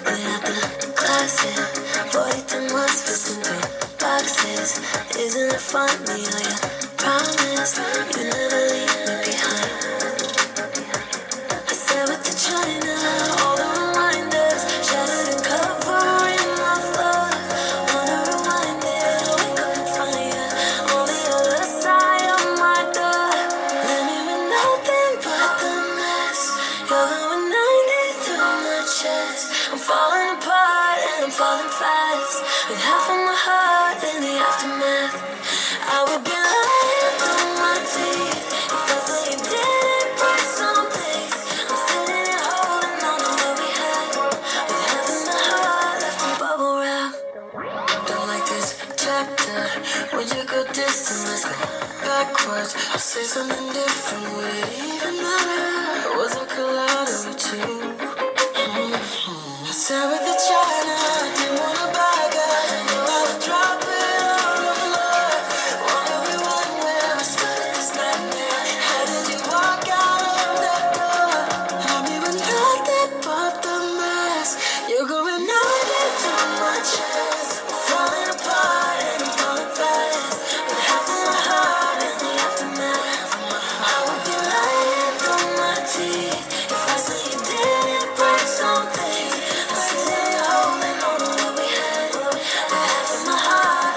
We had the classic 42 months fixing through boxes. Isn't it funny how you promised you never leave me behind? I said with the China, all the reminders shattered and covering my flaws. Wanna rewind it, wake up and find you on the other side of my door. Let me with nothing but the mess. You're going 90 through my chest. I'm falling apart and I'm falling fast, with half of my heart in the aftermath. I would be lying through my teeth if I thought you didn't break some things. I'm sitting here holding on to what we had, with half of my heart left in bubble wrap. Don't like this chapter. Would you go distant? Let's go backwards. I'll say something different. Would it even matter? Or was I colliding with you? I sat with the China. I didn't wanna back up. I knew I would drop it on the floor. Wanna rewind where I started this nightmare. How did you walk out of that door? Had me with nothing but the mess. You're going under through my chest. I'm falling apart and I'm falling fast, with half of my heart in the aftermath. I would be lying through my teeth if I said you didn't break something. I'm sitting here holding on to what we had, with half of my heart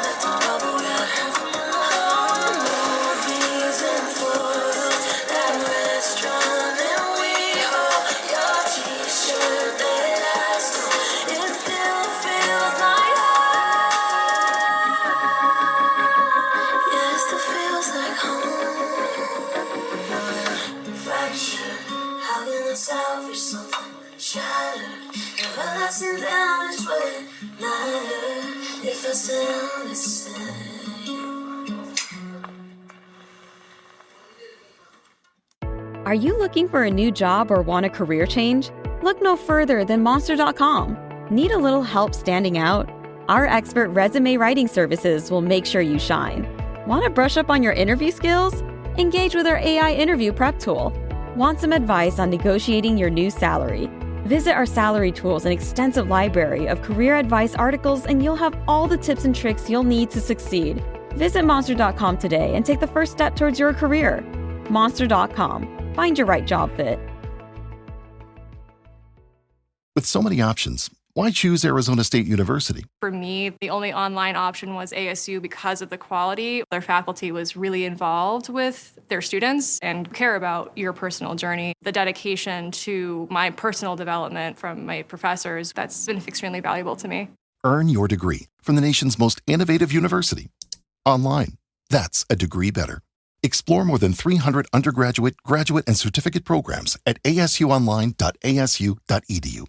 wouldn't matter if I said I'm the same. Are you looking for a new job or want a career change? Look no further than Monster.com. Need a little help standing out? Our expert resume writing services will make sure you shine. Want to brush up on your interview skills? Engage with our AI interview prep tool. Want some advice on negotiating your new salary? Visit our salary tools and extensive library of career advice articles, and you'll have all the tips and tricks you'll need to succeed. Visit Monster.com today and take the first step towards your career. Monster.com. Find your right job fit. With so many options, why choose Arizona State University? For me, the only online option was ASU because of the quality. Their faculty was really involved with their students and care about your personal journey. The dedication to my personal development from my professors, that's been extremely valuable to me. Earn your degree from the nation's most innovative university. Online. That's a degree better. Explore more than 300 undergraduate, graduate, and certificate programs at asuonline.asu.edu.